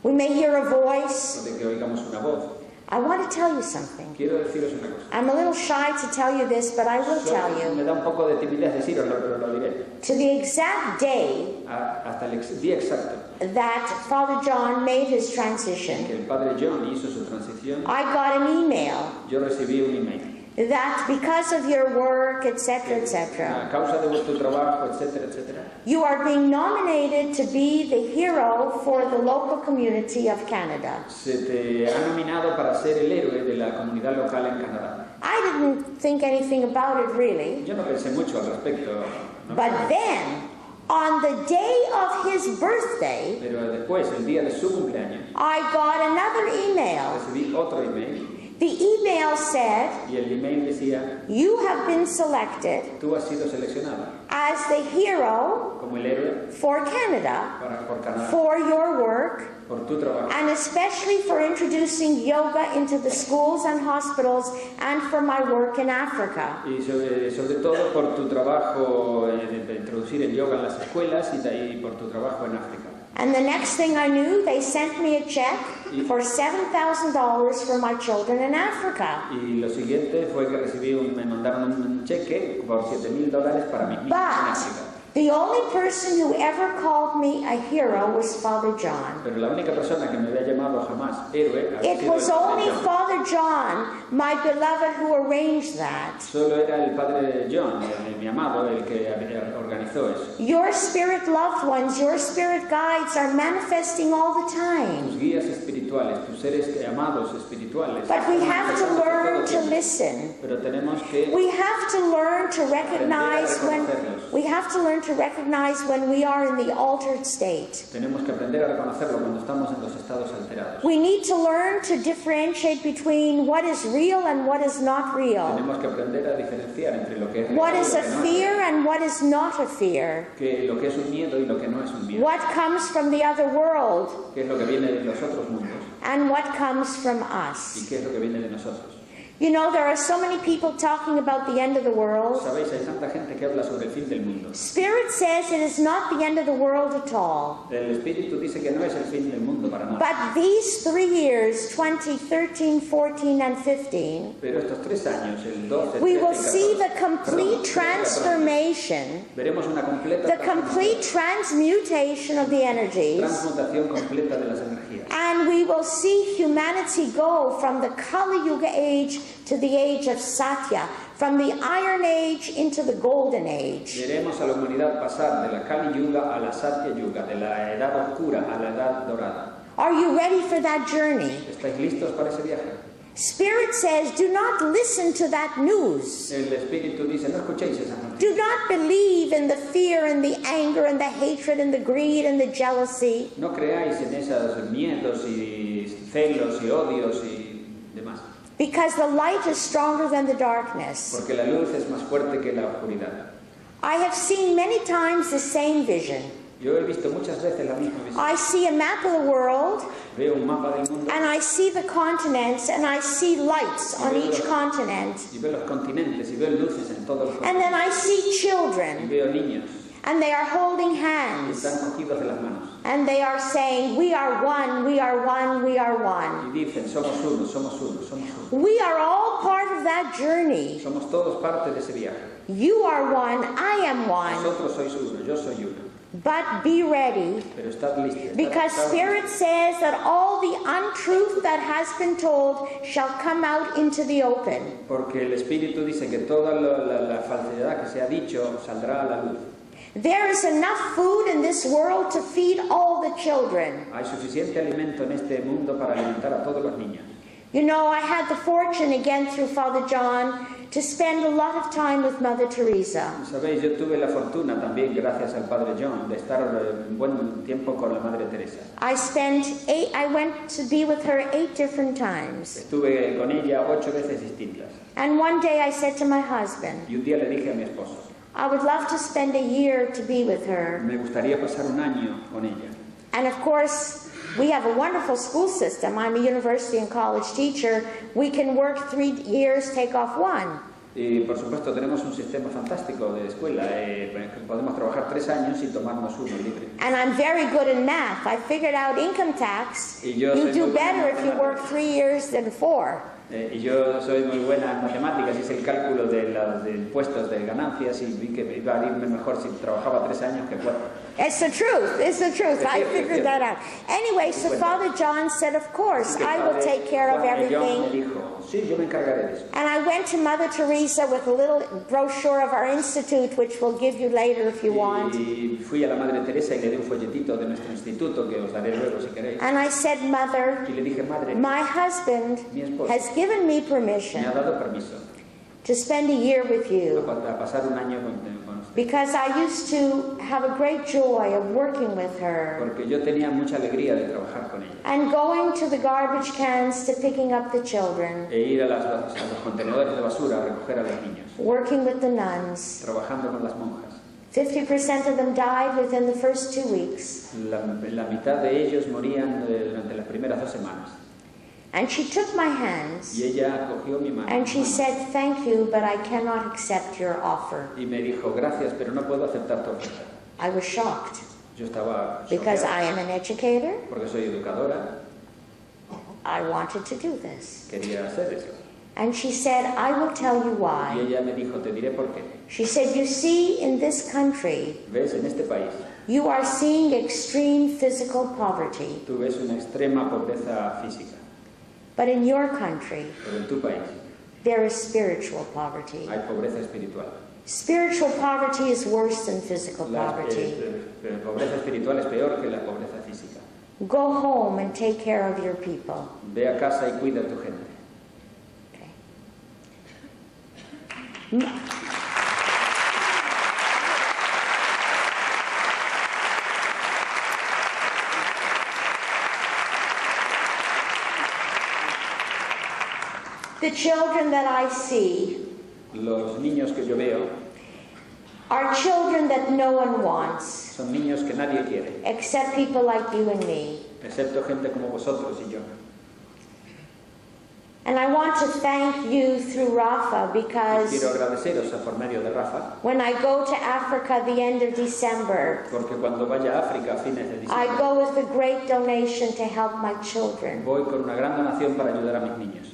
Speaker 2: We may hear a voice.
Speaker 3: puede que oigamos una voz.
Speaker 2: I want to tell you something.
Speaker 3: Quiero deciros una cosa.
Speaker 2: I'm a little shy to tell you this, but I will tell
Speaker 3: Me
Speaker 2: you.
Speaker 3: da un poco de timidez deciroslo, pero lo diré.
Speaker 2: To the exact day
Speaker 3: Hasta el día exacto
Speaker 2: that Father John made his
Speaker 3: que
Speaker 2: transition,
Speaker 3: el padre John hizo su transición,
Speaker 2: I got an email
Speaker 3: yo recibí un email.
Speaker 2: that because of your work, etc., etc.,
Speaker 3: A causa de vuestro trabajo, etcétera, etcétera,
Speaker 2: you are being nominated to be the hero for the local community of Canada.
Speaker 3: se te ha nominado para ser el héroe de la comunidad local en Canadá.
Speaker 2: I didn't think anything about it really,
Speaker 3: Yo no pensé mucho al respecto, ¿no?
Speaker 2: but then on the day of his birthday,
Speaker 3: Pero después, el día de su cumpleaños,
Speaker 2: I got another email.
Speaker 3: recibí otro email
Speaker 2: The email said,
Speaker 3: y el email decía:
Speaker 2: you have been selected
Speaker 3: tú has sido seleccionado
Speaker 2: as the hero
Speaker 3: como el héroe
Speaker 2: for Canada
Speaker 3: por Canadá,
Speaker 2: for your work,
Speaker 3: por tu trabajo
Speaker 2: and especially for introducing yoga into the schools and hospitals and for my work in Africa.
Speaker 3: y sobre todo por tu trabajo de introducir el yoga en las escuelas y por tu trabajo en África.
Speaker 2: And the next thing I knew, they sent me a check for $7,000 for my children in Africa.
Speaker 3: Y lo siguiente fue que me mandaron un cheque por $7,000 para mis niños en África.
Speaker 2: The only person who ever called me a hero was Father John.
Speaker 3: Pero la única persona que me había llamado jamás héroe había
Speaker 2: It
Speaker 3: sido
Speaker 2: was
Speaker 3: el padre
Speaker 2: only
Speaker 3: John.
Speaker 2: Father John, my beloved, who arranged that.
Speaker 3: Solo era el padre John, mi amado, el que organizó eso.
Speaker 2: Your spirit loved ones, your spirit guides are manifesting all the time.
Speaker 3: Tus guías espirituales, tus seres amados espirituales.
Speaker 2: But we have to
Speaker 3: Están
Speaker 2: learn
Speaker 3: todo
Speaker 2: to
Speaker 3: tiempo.
Speaker 2: listen.
Speaker 3: Pero tenemos que
Speaker 2: We have to learn to recognize when we are in the altered state.
Speaker 3: Tenemos que aprender a reconocerlo cuando estamos en los estados alterados.
Speaker 2: We need to learn to differentiate between what is real and what is not real.
Speaker 3: Tenemos que aprender a diferenciar entre lo que es real
Speaker 2: What
Speaker 3: y
Speaker 2: is
Speaker 3: lo
Speaker 2: a
Speaker 3: que no es
Speaker 2: fear
Speaker 3: real.
Speaker 2: and what is not a fear.
Speaker 3: Que lo que es un miedo y lo que no es un miedo.
Speaker 2: What comes from the other world
Speaker 3: ¿Qué es lo que viene de los otros mundos?
Speaker 2: and what comes from
Speaker 3: ¿Y
Speaker 2: us.
Speaker 3: qué es lo que viene de nosotros?
Speaker 2: You know, there are so many people talking about the end of the world.
Speaker 3: Sabéis, hay tanta gente que habla sobre el fin del mundo.
Speaker 2: Spirit says it is not the end of the world at all.
Speaker 3: El Espíritu dice que no es el fin del mundo para nada.
Speaker 2: But these 3 years, 2013, 14, and 15,
Speaker 3: Pero estos 3 años, el 12,
Speaker 2: we
Speaker 3: 13,
Speaker 2: will
Speaker 3: 14,
Speaker 2: see the complete
Speaker 3: 14,
Speaker 2: transformation,
Speaker 3: veremos una completa
Speaker 2: the complete transmutation of the energies,
Speaker 3: transmutación completa de las energías.
Speaker 2: and we will see humanity go from the Kali Yuga age to the age of Satya, from the Iron Age into the Golden Age.
Speaker 3: Veremos a la humanidad pasar de la Kali Yuga a la Satya Yuga, de la edad oscura a la edad dorada.
Speaker 2: Are you ready for that journey?
Speaker 3: ¿Estáis listos para ese viaje?
Speaker 2: Spirit says, do not listen to that news.
Speaker 3: El Espíritu dice, no escuchéis esa noticia.
Speaker 2: Do not believe in the fear and the anger and the hatred and the greed and the jealousy.
Speaker 3: No creáis en esos miedos y celos y odios y demás.
Speaker 2: Because the light is stronger than the darkness.
Speaker 3: Porque la luz es más fuerte que la oscuridad.
Speaker 2: I have seen many times the same vision.
Speaker 3: Yo he visto muchas veces la misma visión.
Speaker 2: I see a map of the world,
Speaker 3: Veo un mapa del mundo
Speaker 2: and I see the continents, and I see lights on each continent.
Speaker 3: y veo los continentes y veo luces en todos los
Speaker 2: And then
Speaker 3: continentes.
Speaker 2: I see
Speaker 3: Y
Speaker 2: children,
Speaker 3: veo niños
Speaker 2: and they are holding
Speaker 3: que
Speaker 2: hands,
Speaker 3: están cogidos de las manos
Speaker 2: and they are saying, we are one, we are one, we are one.
Speaker 3: y dicen, somos uno, somos uno, somos uno.
Speaker 2: We are all part of that journey.
Speaker 3: Somos todos parte de ese viaje.
Speaker 2: You are one, I am one.
Speaker 3: Vosotros sois uno, yo soy uno.
Speaker 2: But be ready,
Speaker 3: Pero estad listos.
Speaker 2: because Spirit says that all the untruth that has been told shall come out into the open.
Speaker 3: Porque el Espíritu dice que toda la falsedad que se ha dicho saldrá a la luz.
Speaker 2: There is enough food in this world to feed all the children.
Speaker 3: Hay suficiente alimento en este mundo para alimentar a todos los niños.
Speaker 2: You know, I had the fortune again through Father John to spend a lot of time with Mother Teresa.
Speaker 3: Sabéis, yo tuve la fortuna también, gracias al Padre John, de estar un buen tiempo con la Madre Teresa.
Speaker 2: I went to be with her 8 different times.
Speaker 3: Estuve con ella 8 veces distintas.
Speaker 2: And one day I said to my husband,
Speaker 3: Y un día le dije a mi esposo,
Speaker 2: I would love to spend a year to be with her.
Speaker 3: me gustaría pasar un año con ella.
Speaker 2: And of course, we have a wonderful school system. I'm a university and college teacher. We can work 3 years, take off 1.
Speaker 3: Y por supuesto tenemos un sistema fantástico de escuela. Podemos trabajar 3 años y tomarnos uno libre.
Speaker 2: And I'm very good in math. I figured out income tax.
Speaker 3: Y yo
Speaker 2: You
Speaker 3: soy
Speaker 2: do
Speaker 3: muy
Speaker 2: better
Speaker 3: buena en
Speaker 2: if you work 3 years than 4.
Speaker 3: Y yo soy muy buena en matemáticas, hice el cálculo de los impuestos de ganancias y vi que iba a irme mejor si trabajaba 3 años que 4.
Speaker 2: It's the truth. It's the truth. I figured that out. Anyway, so Father John said, of course, I will take care of
Speaker 3: John me
Speaker 2: everything.
Speaker 3: dijo, sí, yo me encargaré de eso.
Speaker 2: And I went to Mother Teresa with a little brochure of our institute, which we'll give you later if you want.
Speaker 3: Y fui a la Madre Teresa y le di un folletito de nuestro instituto que os daré luego si queréis.
Speaker 2: And I said, Mother,
Speaker 3: Y le dije, Madre,
Speaker 2: my husband
Speaker 3: mi esposo
Speaker 2: has given me
Speaker 3: me
Speaker 2: permission
Speaker 3: ha dado permiso
Speaker 2: to spend a year with you
Speaker 3: a pasar un año con usted.
Speaker 2: because I used to have a great joy of working with her
Speaker 3: Porque yo tenía mucha alegría de trabajar con ella.
Speaker 2: and going to the garbage cans to picking up the children,
Speaker 3: E ir a los contenedores de basura a recoger a los niños.
Speaker 2: working with the nuns.
Speaker 3: Trabajando con las monjas.
Speaker 2: 50% of them died within the first 2 weeks.
Speaker 3: La mitad de ellos morían durante las primeras 2 semanas.
Speaker 2: And she took my hands
Speaker 3: Y ella cogió mi mano.
Speaker 2: and she said, thank you, but I cannot accept your offer.
Speaker 3: Y me dijo, gracias, pero no puedo aceptar tu oferta.
Speaker 2: I was shocked
Speaker 3: Yo estaba
Speaker 2: because
Speaker 3: choqueada,
Speaker 2: I am an educator.
Speaker 3: porque soy educadora,
Speaker 2: I wanted to do this.
Speaker 3: quería hacer eso.
Speaker 2: And she said, I will tell you
Speaker 3: Y
Speaker 2: why.
Speaker 3: ella me dijo, te diré por qué.
Speaker 2: She said, you see, in this country,
Speaker 3: ¿Ves? En este país,
Speaker 2: you are seeing extreme physical poverty.
Speaker 3: tú ves una extrema pobreza física.
Speaker 2: But in your country,
Speaker 3: Pero en tu país
Speaker 2: there is spiritual poverty.
Speaker 3: hay pobreza espiritual.
Speaker 2: Spiritual poverty is worse than physical
Speaker 3: La
Speaker 2: poverty.
Speaker 3: pobreza espiritual es peor que la pobreza física.
Speaker 2: Go home and take care of your people.
Speaker 3: Ve a casa y cuida a tu gente.
Speaker 2: The children that I see
Speaker 3: Los niños que yo veo
Speaker 2: are children that no one wants,
Speaker 3: son niños que nadie quiere,
Speaker 2: except people like you and me.
Speaker 3: excepto gente como vosotros y yo.
Speaker 2: And I want to thank you through Rafa
Speaker 3: Y
Speaker 2: because
Speaker 3: quiero agradeceros por medio de Rafa,
Speaker 2: when I go to Africa the end of December,
Speaker 3: porque cuando vaya a África a fines de
Speaker 2: I
Speaker 3: diciembre,
Speaker 2: go with a great donation to help my children.
Speaker 3: voy con una gran donación para ayudar a mis niños.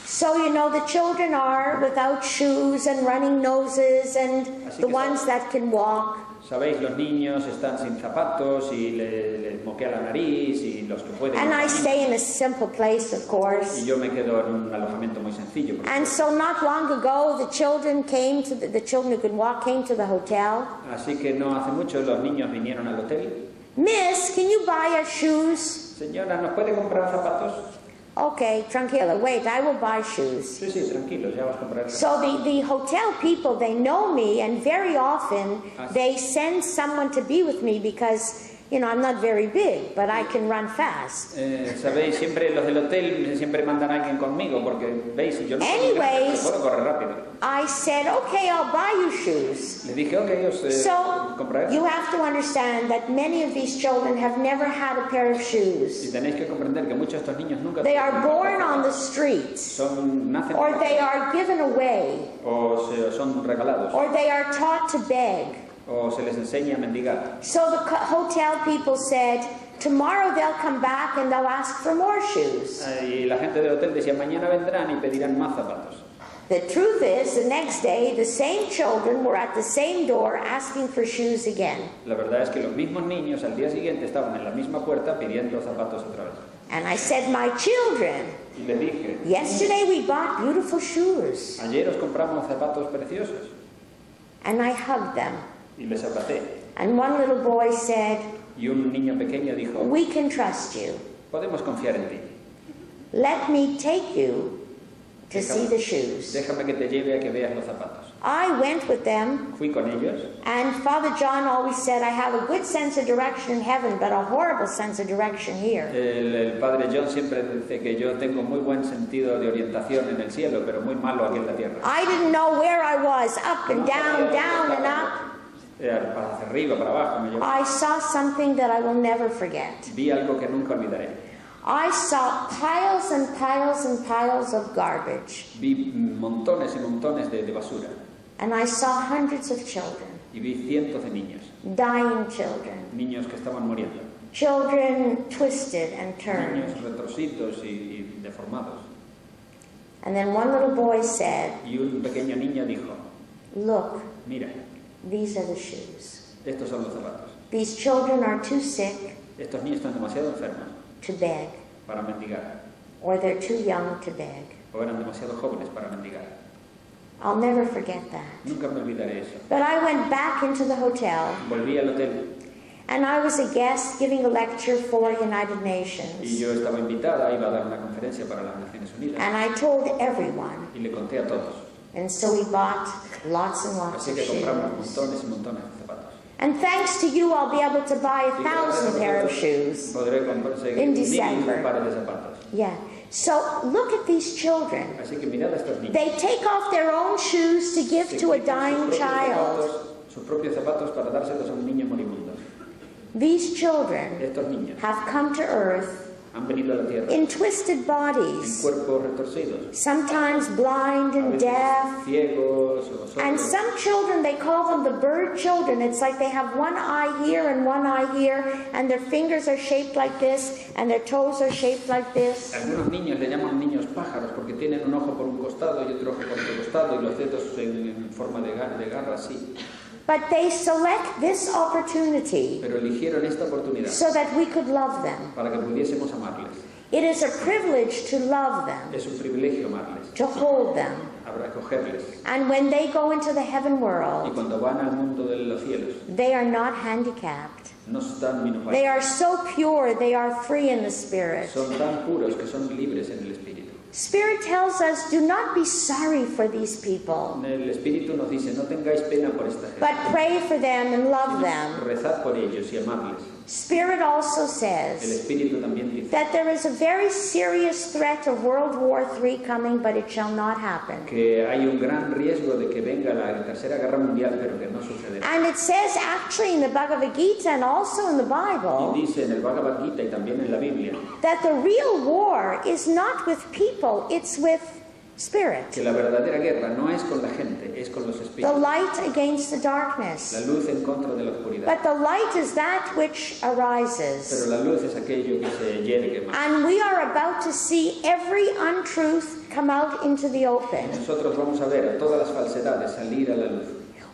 Speaker 2: So, you know, the children are without shoes and running noses and the ones that can walk.
Speaker 3: Sabéis, los niños están sin zapatos y les moquea la nariz y los que pueden.
Speaker 2: And I stay in a simple place, of course.
Speaker 3: Y yo me quedo en un alojamiento muy sencillo.
Speaker 2: And so not long ago, the children came to the children who could walk came to the hotel.
Speaker 3: Así que no hace mucho los niños vinieron al hotel.
Speaker 2: Miss, can you buy us shoes?
Speaker 3: Señora, ¿nos puede comprar zapatos?
Speaker 2: Okay, tranquila, wait, I will buy shoes.
Speaker 3: Sí, sí, tranquilos, ya vas a comprar.
Speaker 2: So the hotel people, they know me, and very often they send someone to be with me because, you know, I'm not very big, but I can run fast.
Speaker 3: Sabéis, siempre los del hotel siempre mandan a alguien conmigo porque veis, y yo no puedo correr rápido.
Speaker 2: I said, okay, I'll buy you shoes.
Speaker 3: Le dije, okay, os compraré.
Speaker 2: So you have to understand that many of these children have never had a pair of shoes.
Speaker 3: Y tenéis que comprender que muchos de estos niños nunca.
Speaker 2: They are born on the streets,
Speaker 3: nacen
Speaker 2: or they are given away,
Speaker 3: o son regalados,
Speaker 2: or they are taught to beg.
Speaker 3: o se les enseña a mendigar.
Speaker 2: So the hotel people said, tomorrow they'll come back and they'll ask for more shoes.
Speaker 3: Y la gente del hotel decía, mañana vendrán y pedirán más zapatos.
Speaker 2: The truth is, the next day, the same children were at the same door asking for shoes again.
Speaker 3: La verdad es que los mismos niños al día siguiente estaban en la misma puerta pidiendo zapatos otra vez.
Speaker 2: And I said, my children,
Speaker 3: Y le dije,
Speaker 2: yesterday we bought beautiful shoes.
Speaker 3: ayer os compramos zapatos preciosos.
Speaker 2: And I hugged them.
Speaker 3: Y les abracé.
Speaker 2: And one little boy said,
Speaker 3: Y un niño pequeño dijo,
Speaker 2: we can trust you.
Speaker 3: podemos confiar en ti.
Speaker 2: Let me take you to see the shoes.
Speaker 3: Déjame que te lleve a que veas los zapatos.
Speaker 2: I went with them,
Speaker 3: Fui con ellos.
Speaker 2: and Father John always said, I have a good sense of direction in heaven, but a horrible sense of direction here.
Speaker 3: El padre John siempre dice que yo tengo muy buen sentido de orientación en el cielo, pero muy malo aquí en la tierra.
Speaker 2: I didn't know where I was, up and down, down and up.
Speaker 3: Para hacia arriba, para abajo me llevó.
Speaker 2: I saw something that I will never forget.
Speaker 3: Vi algo que nunca olvidaré.
Speaker 2: I saw piles and piles and piles of garbage.
Speaker 3: Vi montones y montones de basura.
Speaker 2: And I saw hundreds of children,
Speaker 3: Y vi cientos de niños.
Speaker 2: dying children,
Speaker 3: Niños que estaban muriendo.
Speaker 2: children twisted and turned.
Speaker 3: Niños retorcidos y deformados.
Speaker 2: And then one little boy said,
Speaker 3: Y un pequeño niño dijo,
Speaker 2: look,
Speaker 3: mira,
Speaker 2: these are the shoes.
Speaker 3: estos son los zapatos.
Speaker 2: These children are too sick
Speaker 3: Estos niños están demasiado enfermos
Speaker 2: to beg,
Speaker 3: para mendigar.
Speaker 2: or they're too young to beg.
Speaker 3: O eran demasiado jóvenes para mendigar.
Speaker 2: I'll never forget that.
Speaker 3: Nunca me olvidaré eso.
Speaker 2: But I went back into the hotel,
Speaker 3: Volví al hotel
Speaker 2: and I was a guest giving a lecture for United
Speaker 3: y
Speaker 2: Nations.
Speaker 3: yo estaba invitada, iba a dar una conferencia para las Naciones Unidas.
Speaker 2: And I told everyone.
Speaker 3: Y le conté a todos.
Speaker 2: And so we bought lots and lots
Speaker 3: Así
Speaker 2: of
Speaker 3: que compramos
Speaker 2: shoes.
Speaker 3: montones y montones de zapatos.
Speaker 2: And thanks to you, I'll be able to buy 1,000 pair of shoes.
Speaker 3: Podré conseguir
Speaker 2: In
Speaker 3: 1000
Speaker 2: December.
Speaker 3: pares de zapatos.
Speaker 2: Yeah. So look at these children.
Speaker 3: Así que mirad a estos niños.
Speaker 2: They take off their own shoes to give
Speaker 3: Se
Speaker 2: to a
Speaker 3: quitan
Speaker 2: dying child.
Speaker 3: sus propios zapatos para dárselos a un niño moribundo.
Speaker 2: These children
Speaker 3: Estos niños
Speaker 2: have come to earth
Speaker 3: han venido a la tierra
Speaker 2: in twisted
Speaker 3: en
Speaker 2: bodies,
Speaker 3: cuerpos retorcidos,
Speaker 2: sometimes blind
Speaker 3: a
Speaker 2: and
Speaker 3: veces
Speaker 2: deaf.
Speaker 3: ciegos o
Speaker 2: And
Speaker 3: sordos.
Speaker 2: some children, they call them the bird children. It's like they have one eye here and one eye here, and their fingers are shaped like this, and their toes are shaped like this.
Speaker 3: Algunos niños le llaman niños pájaros porque tienen un ojo por un costado y otro ojo por otro costado y los dedos en forma de garra así.
Speaker 2: But they select this opportunity
Speaker 3: Pero eligieron esta oportunidad
Speaker 2: so that we could love them.
Speaker 3: para que pudiésemos amarles.
Speaker 2: It is a privilege to love them,
Speaker 3: Es un privilegio amarles,
Speaker 2: to hold them.
Speaker 3: acogerles.
Speaker 2: And when they go into the heaven
Speaker 3: Y
Speaker 2: world,
Speaker 3: cuando van al mundo de los cielos,
Speaker 2: they are not handicapped.
Speaker 3: no están minusválidos.
Speaker 2: They are so pure, they are free in the Spirit.
Speaker 3: Son tan puros que son libres en el Espíritu.
Speaker 2: Spirit tells us, do not be sorry for these people,
Speaker 3: El Espíritu nos dice, no tengáis pena por esta gente.
Speaker 2: but pray for them and love them.
Speaker 3: Rezad por ellos y amadles.
Speaker 2: Spirit also
Speaker 3: El
Speaker 2: says
Speaker 3: Espíritu también dice
Speaker 2: that there is a very serious threat of World War III coming, but it shall not happen.
Speaker 3: que hay un gran riesgo de que venga la Tercera Guerra Mundial, pero que no sucederá.
Speaker 2: And it says actually in the Bhagavad Gita and also in the Bible
Speaker 3: Y dice en el Bhagavad Gita y también en la Biblia
Speaker 2: that the real war is not with people, it's with spirit.
Speaker 3: que la verdadera guerra no es con la gente, es con los
Speaker 2: The
Speaker 3: espíritus.
Speaker 2: light against the
Speaker 3: La
Speaker 2: darkness.
Speaker 3: luz en contra de la oscuridad.
Speaker 2: But the light is that which
Speaker 3: Pero
Speaker 2: arises.
Speaker 3: la luz es aquello que se yergue más.
Speaker 2: And we are about to see every untruth come out into the open.
Speaker 3: Nosotros vamos a ver a todas las falsedades salir a la luz.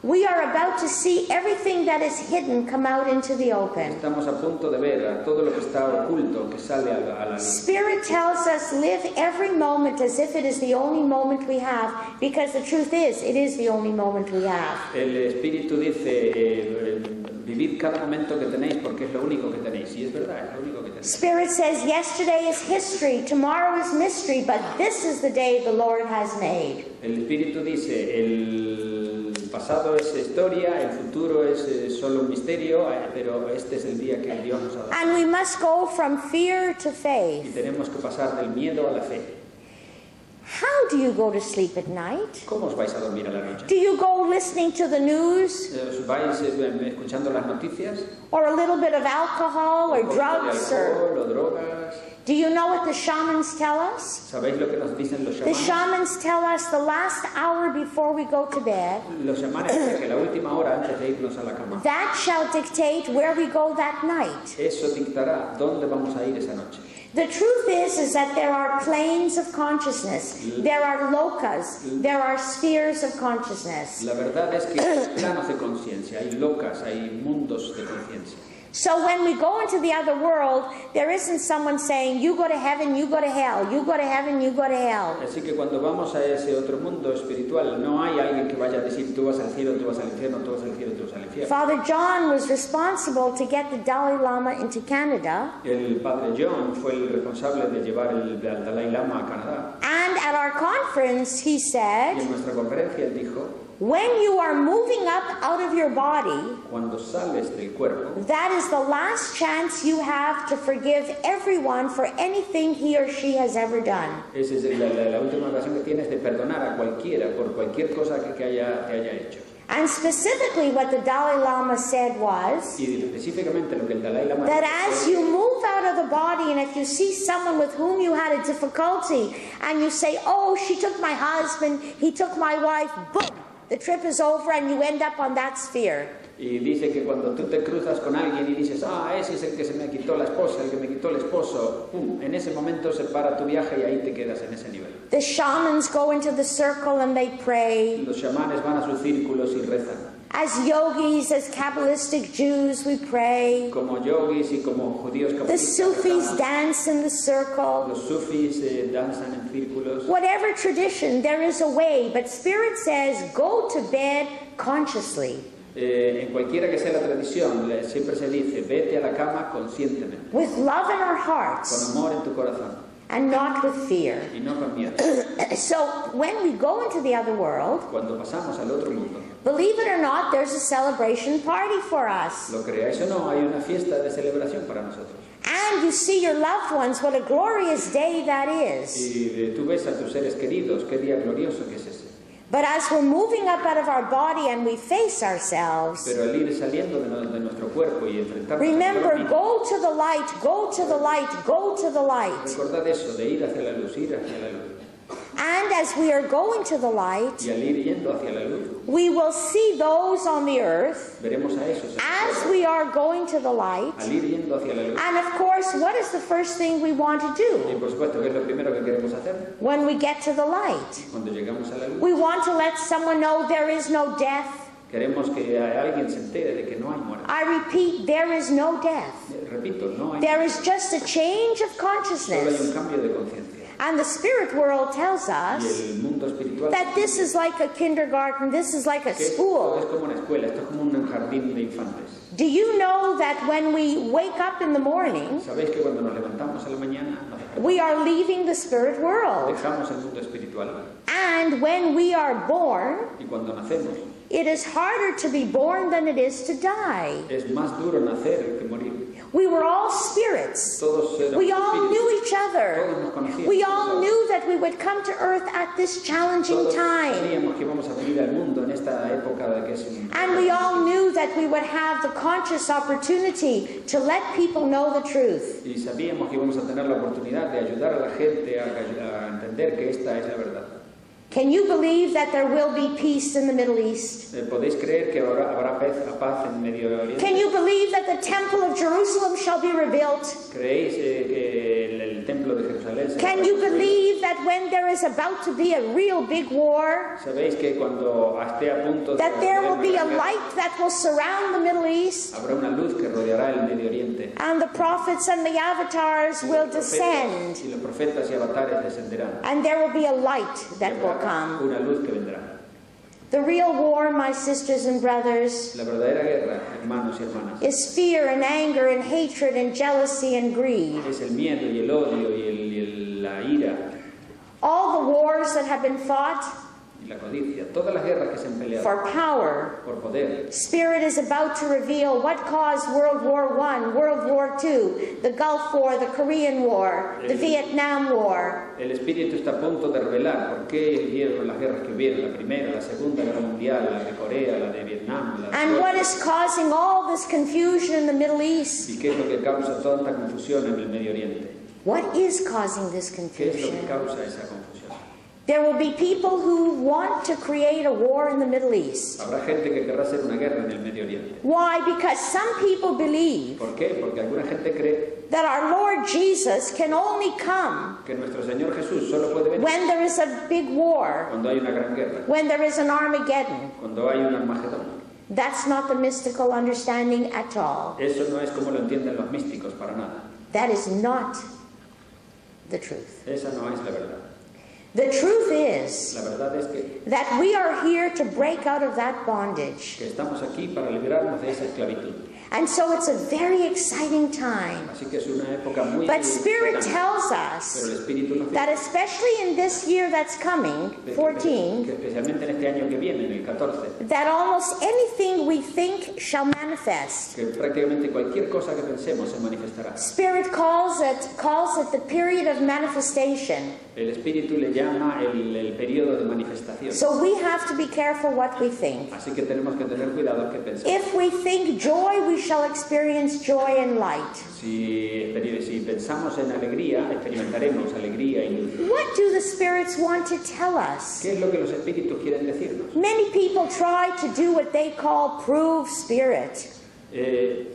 Speaker 2: We are about to see everything that is hidden come out into the open.
Speaker 3: Estamos a punto de ver a todo lo que está oculto que sale a la luz.
Speaker 2: Spirit tells us live every moment as if it is the only moment we have, because the truth is, it is the only moment we have.
Speaker 3: El Espíritu dice, vivid cada momento que tenéis porque es lo único que tenéis. Y es verdad, es lo único que tenéis.
Speaker 2: Spirit says yesterday is history, tomorrow is mystery, but this is the day the Lord has made.
Speaker 3: El Espíritu dice, el pasado es historia, el futuro es solo un misterio, pero este es el día que Dios nos ha dado.
Speaker 2: And we must go from fear to
Speaker 3: Y
Speaker 2: faith.
Speaker 3: tenemos que pasar del miedo a la fe.
Speaker 2: How do you go to sleep at night?
Speaker 3: ¿Cómo os vais a dormir a la noche?
Speaker 2: Do you go listening to the news,
Speaker 3: ¿Os vais escuchando las noticias?
Speaker 2: or a little bit of alcohol or
Speaker 3: ¿Un poco de
Speaker 2: drugs, or
Speaker 3: alcohol o drogas?
Speaker 2: do you know what the shamans tell us?
Speaker 3: ¿Sabéis lo que nos dicen los
Speaker 2: The
Speaker 3: chamanes?
Speaker 2: shamans tell us the last hour before we go to bed,
Speaker 3: Los chamanes dicen que la última hora antes de irnos a la cama.
Speaker 2: that shall dictate where we go that night.
Speaker 3: Eso dictará dónde vamos a ir esa noche.
Speaker 2: The truth is that there are planes of consciousness, there are lokas, there are spheres of consciousness.
Speaker 3: La verdad es que hay planos de conciencia, hay locas, hay mundos de conciencia.
Speaker 2: So when we go into the other world, there isn't someone saying, you go to heaven, you go to hell, you go to heaven, you go to hell.
Speaker 3: Así que cuando vamos a ese otro mundo espiritual, no hay alguien que vaya a decir tú vas al cielo, tú vas al infierno, tú vas al cielo, tú vas al infierno.
Speaker 2: Father John was responsible to get the Dalai Lama into Canada.
Speaker 3: El padre John fue el responsable de llevar al Dalai Lama a Canadá.
Speaker 2: And at our conference, he
Speaker 3: Y
Speaker 2: said,
Speaker 3: en nuestra conferencia él dijo,
Speaker 2: when you are moving up out of your body,
Speaker 3: cuando sales del cuerpo,
Speaker 2: that is the last chance you have to forgive everyone for anything he or she has ever done.
Speaker 3: esa es la última ocasión que tienes de perdonar a cualquiera por cualquier cosa que haya hecho.
Speaker 2: And specifically what the Dalai Lama said was
Speaker 3: Y específicamente lo que el Dalai Lama
Speaker 2: that
Speaker 3: dijo
Speaker 2: as you move out of the body and if you see someone with whom you had a difficulty and you say, oh, she took my husband, he took my wife, boom, the trip is over and you end up on that sphere.
Speaker 3: Y dice que cuando tú te cruzas con alguien y dices, ese es el que se me quitó la esposa, el que me quitó el esposo, en ese momento se para tu viaje y ahí te quedas en ese nivel.
Speaker 2: The shamans go into the circle and they pray.
Speaker 3: Los chamanes van a sus círculos y rezan.
Speaker 2: As yogis, as Kabbalistic Jews, we pray.
Speaker 3: Como yogis y como judíos
Speaker 2: The
Speaker 3: cabalistas
Speaker 2: Sufis
Speaker 3: rezan.
Speaker 2: dance in the circle.
Speaker 3: Los sufis danzan en círculos.
Speaker 2: Whatever tradition, there is a way, but Spirit says, go to bed consciously.
Speaker 3: En cualquiera que sea la tradición, siempre se dice, vete a la cama conscientemente,
Speaker 2: With love in our
Speaker 3: con
Speaker 2: hearts
Speaker 3: amor en tu corazón
Speaker 2: and not with fear.
Speaker 3: y no con miedo.
Speaker 2: So when we go into the other world,
Speaker 3: Cuando pasamos al otro mundo,
Speaker 2: believe it or not, there's a celebration party for us.
Speaker 3: lo creáis o no, hay una fiesta de celebración para nosotros.
Speaker 2: And you see your loved ones, what a glorious day that is.
Speaker 3: Y tú ves a tus seres queridos, qué día glorioso que es ese.
Speaker 2: But as we're moving up out of our body and we face ourselves,
Speaker 3: Pero al ir saliendo de nuestro cuerpo y enfrentarnos
Speaker 2: remember,
Speaker 3: a
Speaker 2: go to the light, go to the light, go to the light.
Speaker 3: recordad eso, de ir hacia la luz, ir hacia la luz.
Speaker 2: And as we are going to the light,
Speaker 3: Y al ir yendo hacia la luz,
Speaker 2: we will see those on the earth
Speaker 3: veremos a esos.
Speaker 2: as we are going to the light.
Speaker 3: Al ir yendo hacia la luz.
Speaker 2: And of course, what is the first thing we want to
Speaker 3: Y
Speaker 2: do
Speaker 3: por supuesto, ¿qué es lo primero que queremos hacer?
Speaker 2: when we get to the light?
Speaker 3: Cuando llegamos a la luz,
Speaker 2: We want to let someone know there is no death.
Speaker 3: queremos que alguien se entere de que no hay muerte.
Speaker 2: I repeat, there is no death.
Speaker 3: Repito, no hay
Speaker 2: There is just a change of
Speaker 3: solo hay un
Speaker 2: consciousness.
Speaker 3: cambio de conciencia.
Speaker 2: And the spirit world tells
Speaker 3: Y
Speaker 2: us
Speaker 3: el mundo espiritual
Speaker 2: that this is like a kindergarten, this is like a
Speaker 3: que esto es
Speaker 2: school.
Speaker 3: como una escuela, esto es como un jardín de infantes.
Speaker 2: Do you know that when we wake up in the morning,
Speaker 3: ¿Sabéis que cuando nos levantamos a la mañana
Speaker 2: we are leaving the spirit world?
Speaker 3: dejamos el mundo espiritual?
Speaker 2: And when we are born,
Speaker 3: Y cuando nacemos,
Speaker 2: it is harder to be born than it is to die.
Speaker 3: es más duro nacer que morir.
Speaker 2: We were all spirits. We all knew each other. We all knew that we would come to earth at this challenging time. And we all knew that we would have the conscious opportunity to let people know the truth.
Speaker 3: Y sabíamos que íbamos a tener la oportunidad de ayudar a la gente a entender que esta es la verdad.
Speaker 2: Can you believe that there will be peace in the Middle East?
Speaker 3: ¿Podéis creer que habrá paz en Medio Oriente?
Speaker 2: Can you believe that the Temple of Jerusalem shall be rebuilt?
Speaker 3: ¿Creéis que el templo de Jerusalén se
Speaker 2: Can you believe that when there is about to be a real big war,
Speaker 3: ¿Sabéis que cuando esté a punto de
Speaker 2: that there will be a light that will surround the Middle East?
Speaker 3: habrá una luz que rodeará el Medio Oriente?
Speaker 2: And the prophets and the avatars will descend.
Speaker 3: Y los profetas y avatares descenderán.
Speaker 2: And there will be a light that will come.
Speaker 3: Una luz que vendrá.
Speaker 2: The real war, my sisters and brothers,
Speaker 3: La verdadera guerra, hermanos y hermanas,
Speaker 2: is fear and anger and hatred and jealousy and greed.
Speaker 3: es el miedo y el odio y la ira
Speaker 2: All the wars that have been fought
Speaker 3: y la codicia, todas las guerras que se han peleado
Speaker 2: for power.
Speaker 3: por poder.
Speaker 2: Spirit is about to reveal what caused World War I, World War II, the Gulf War, the Korean War, the Vietnam War.
Speaker 3: El Espíritu está a punto de revelar por qué hubieron las guerras que hubieron, la primera, la segunda guerra mundial, la de Corea, la de Vietnam, la de
Speaker 2: And what is causing all this confusion in the Middle East?
Speaker 3: ¿Y qué es lo que causa tanta confusión en el Medio Oriente?
Speaker 2: What is causing this
Speaker 3: ¿Qué es lo que
Speaker 2: confusion?
Speaker 3: causa esa confusión?
Speaker 2: There will be people who want to create a war in the Middle East.
Speaker 3: Habrá gente que querrá hacer una guerra en el Medio Oriente.
Speaker 2: Why? Because some people believe
Speaker 3: ¿Por qué? Porque alguna gente cree
Speaker 2: that our Lord Jesus can only come
Speaker 3: que nuestro Señor Jesús solo puede venir
Speaker 2: when there is a big war,
Speaker 3: cuando hay una gran guerra,
Speaker 2: when there is an Armageddon.
Speaker 3: cuando hay un Armagedón.
Speaker 2: That's not the mystical understanding at all.
Speaker 3: Eso no es como lo entienden los místicos para nada.
Speaker 2: That is not the truth.
Speaker 3: Esa no es la verdad.
Speaker 2: The truth is
Speaker 3: La verdad es que
Speaker 2: that we are here to break out of that bondage.
Speaker 3: estamos aquí para librarnos de esa esclavitud.
Speaker 2: And so it's a very exciting time.
Speaker 3: Así que es una época muy
Speaker 2: But Spirit
Speaker 3: excitante.
Speaker 2: tells
Speaker 3: Pero
Speaker 2: us
Speaker 3: el Espíritu nos
Speaker 2: that
Speaker 3: dice
Speaker 2: especially in this year that's coming,
Speaker 3: que
Speaker 2: 14,
Speaker 3: especialmente en este año que viene, en el 14,
Speaker 2: that almost anything we think shall manifest.
Speaker 3: que prácticamente cualquier cosa que pensemos se manifestará.
Speaker 2: Spirit calls it the period of manifestation.
Speaker 3: El Espíritu le llama el periodo de manifestación.
Speaker 2: So we have to be careful what we think.
Speaker 3: Así que tenemos que tener cuidado que pensemos.
Speaker 2: If we think joy, we shall experience joy and light.
Speaker 3: Si pensamos en alegría, experimentaremos alegría y luz.
Speaker 2: What do the spirits want to tell us?
Speaker 3: ¿Qué es lo que los espíritus quieren decirnos?
Speaker 2: Many people try to do what they call prove spirit.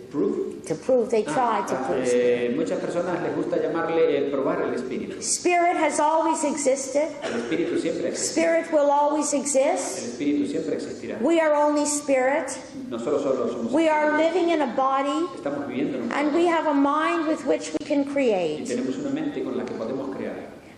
Speaker 3: Proof.
Speaker 2: To prove, they try to prove spirit.
Speaker 3: Muchas personas les gusta llamarle probar el espíritu.
Speaker 2: Spirit has always existed.
Speaker 3: El espíritu siempre existe.
Speaker 2: Spirit will always
Speaker 3: El
Speaker 2: exist.
Speaker 3: espíritu siempre existirá.
Speaker 2: We are only spirit.
Speaker 3: Nosotros solo somos
Speaker 2: We are
Speaker 3: espíritu.
Speaker 2: living in a body,
Speaker 3: Estamos viviendo en un
Speaker 2: and we have a mind with which we can
Speaker 3: y
Speaker 2: create.
Speaker 3: tenemos una mente con la que podemos crear.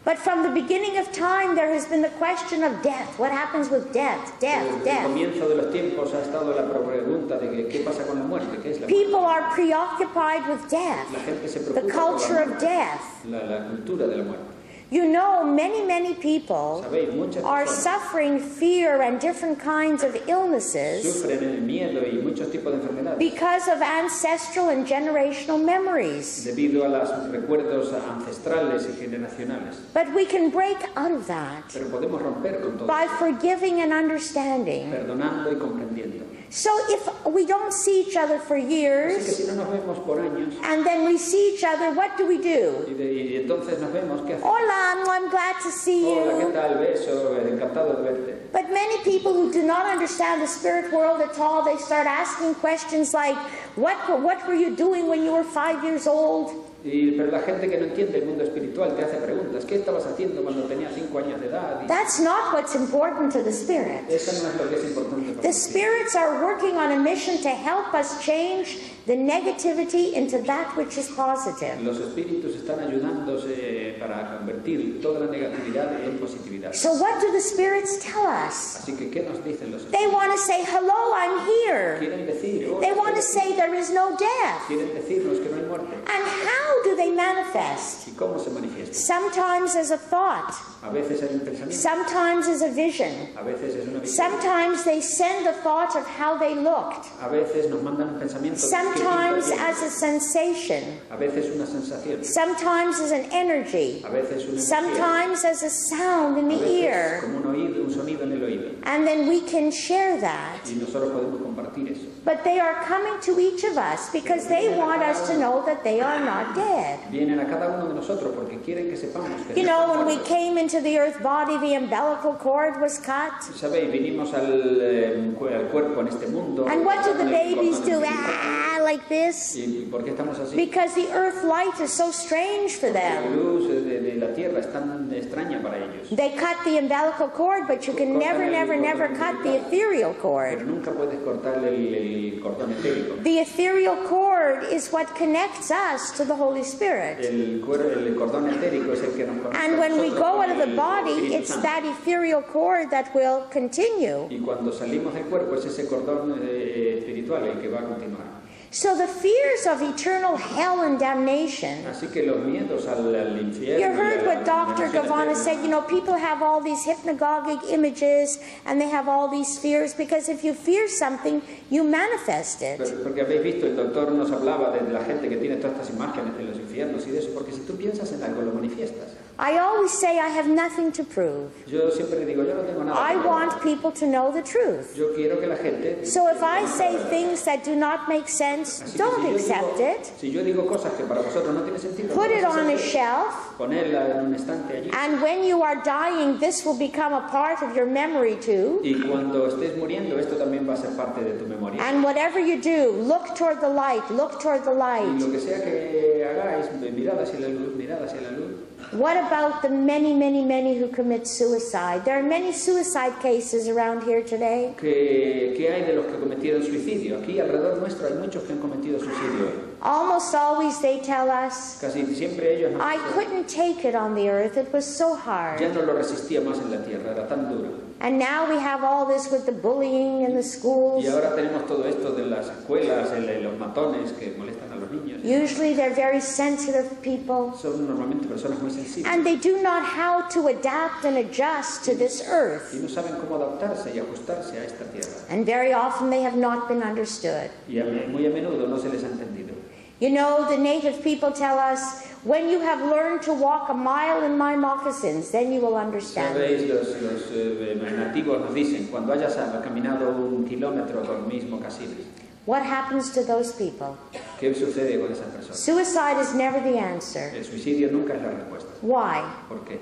Speaker 2: But from the beginning of time, there has been the question of death. What happens with death? Death,
Speaker 3: Desde el
Speaker 2: death.
Speaker 3: comienzo de los tiempos ha estado la pregunta de que, qué pasa con la muerte, qué es la muerte.
Speaker 2: People are preoccupied with death,
Speaker 3: La gente se
Speaker 2: the
Speaker 3: preocupa
Speaker 2: culture
Speaker 3: por la
Speaker 2: of
Speaker 3: muerte,
Speaker 2: death.
Speaker 3: la cultura de la muerte.
Speaker 2: You know, many people
Speaker 3: Sabéis, muchas
Speaker 2: are
Speaker 3: personas
Speaker 2: suffering fear and different kinds of illnesses
Speaker 3: sufren el miedo y muchos tipos de enfermedades
Speaker 2: because of ancestral and generational memories.
Speaker 3: debido a los recuerdos ancestrales y generacionales.
Speaker 2: But we can break out of that
Speaker 3: Pero podemos romper con todo,
Speaker 2: by forgiving and understanding.
Speaker 3: perdonando y comprendiendo.
Speaker 2: So if we don't see each other for
Speaker 3: Así que
Speaker 2: years,
Speaker 3: si no nos vemos por años
Speaker 2: and then we see each other, what do we do?
Speaker 3: y entonces nos vemos, ¿qué hacemos?
Speaker 2: Hola, I'm glad to see
Speaker 3: Hola, ¿qué
Speaker 2: you.
Speaker 3: tal? Beso, encantado de verte.
Speaker 2: But many people who do not understand the spirit world at all, they start asking questions like, what were you doing when you were 5 years old?
Speaker 3: Pero la gente que no entiende el mundo espiritual te hace preguntas. ¿Qué estabas haciendo cuando tenías 5 años de edad?
Speaker 2: That's not what's important to the spirit.
Speaker 3: Eso no es lo que es importante para
Speaker 2: The
Speaker 3: nosotros.
Speaker 2: spirits are working on a mission to help us change the negativity into that which is positive.
Speaker 3: Los espíritus están ayudándose para convertir toda la negatividad en positividad.
Speaker 2: So what do the spirits tell us?
Speaker 3: Así que, ¿qué nos dicen los
Speaker 2: They
Speaker 3: espíritus?
Speaker 2: want to say, hello, I'm here.
Speaker 3: Quieren decir,
Speaker 2: They want to say there is no death.
Speaker 3: quieren decirnos que no hay muerte.
Speaker 2: And how how do they manifest?
Speaker 3: ¿Y cómo se manifiesta?
Speaker 2: Sometimes as a thought.
Speaker 3: A veces hay un pensamiento.
Speaker 2: Sometimes as a vision.
Speaker 3: A veces es una visión.
Speaker 2: Sometimes they send the thought of how they looked.
Speaker 3: A veces nos mandan un pensamiento.
Speaker 2: Sometimes as a sensation.
Speaker 3: A veces una sensación.
Speaker 2: Sometimes as an energy.
Speaker 3: A veces una energía.
Speaker 2: Sometimes as a sound in the ear.
Speaker 3: Como un oído, un sonido en el oído.
Speaker 2: And then we can share that.
Speaker 3: Y nosotros podemos compartir eso.
Speaker 2: But they are coming to each of us because they want us to know that they are not dead.
Speaker 3: Vienen a cada uno de nosotros porque quieren que sepamos que
Speaker 2: you know, when we came into the earth body, the umbilical cord was cut.
Speaker 3: Sabéis, vinimos al cuerpo en este mundo.
Speaker 2: And what do the babies do? Ah, like this.
Speaker 3: ¿Y por qué estamos así?
Speaker 2: Because the earth light is so strange for them.
Speaker 3: La luz de la tierra es tan extraña para ellos.
Speaker 2: They cut the umbilical cord, but you can never cut the ethereal cord.
Speaker 3: Pero nunca puedes cortar el cordón etérico.
Speaker 2: The ethereal cord is what connects us to the Holy Spirit.
Speaker 3: El cordón etérico es el que nos conecta.
Speaker 2: And when we go out of the body, it's that ethereal cord that will continue.
Speaker 3: Y cuando salimos del cuerpo es ese cordón espiritual el que va a continuar.
Speaker 2: So the fears of eternal hell and damnation.
Speaker 3: Así que los miedos al infierno.
Speaker 2: You heard what Dr. Gavana said. You know, people have all these hypnagogic images and they have all these fears because if you fear something, you manifest it.
Speaker 3: Porque habéis visto, el doctor nos hablaba de la gente que tiene todas estas imágenes de los infiernos y de eso, porque si tú piensas en algo lo manifiestas.
Speaker 2: I always say I have nothing to prove.
Speaker 3: Yo siempre digo, yo no tengo nada.
Speaker 2: I want people to know the truth.
Speaker 3: Yo quiero que la gente.
Speaker 2: So if I say things that do not make sense, don't accept it.
Speaker 3: Si yo digo cosas que para vosotros no tiene sentido,
Speaker 2: put it on a shelf.
Speaker 3: Ponerla en un estante allí.
Speaker 2: And when you are dying, this will become a part of your memory too.
Speaker 3: Y cuando estés muriendo, esto también va a ser parte de tu memoria.
Speaker 2: And whatever you do, look toward the light. Look toward the light.
Speaker 3: Y lo que sea que hagáis, mirad hacia la luz, mirad hacia la luz.
Speaker 2: What about the many who commit suicide? There are many suicide cases around here today.
Speaker 3: ¿Qué hay de los que cometieron suicidio? Aquí alrededor nuestro hay muchos que han cometido suicidio.
Speaker 2: Almost always they tell us,
Speaker 3: casi siempre ellos nos
Speaker 2: I couldn't take it on the earth, it was so hard.
Speaker 3: Ya no lo resistía más en la tierra, era tan duro.
Speaker 2: And now we have all this with the bullying in the schools.
Speaker 3: Y ahora tenemos todo esto de las escuelas, los matones que molestan a los niños.
Speaker 2: Usually they're very sensitive people.
Speaker 3: Son normalmente personas muy sensibles.
Speaker 2: And they do not know how to adapt and adjust to this earth.
Speaker 3: Y no saben cómo adaptarse y ajustarse a esta tierra.
Speaker 2: And very often they have not been understood.
Speaker 3: Y muy a menudo no se les ha entendido.
Speaker 2: You know, the native people tell us, when you have learned to walk a mile in my moccasins, then you will understand.
Speaker 3: Sabéis, los nativos nos dicen, cuando hayas caminado 1 kilómetro con mis mocasines.
Speaker 2: What happens to those people?
Speaker 3: ¿Qué sucede con esas personas?
Speaker 2: Suicide is never the answer.
Speaker 3: El suicidio nunca es la respuesta.
Speaker 2: Why?
Speaker 3: ¿Por qué?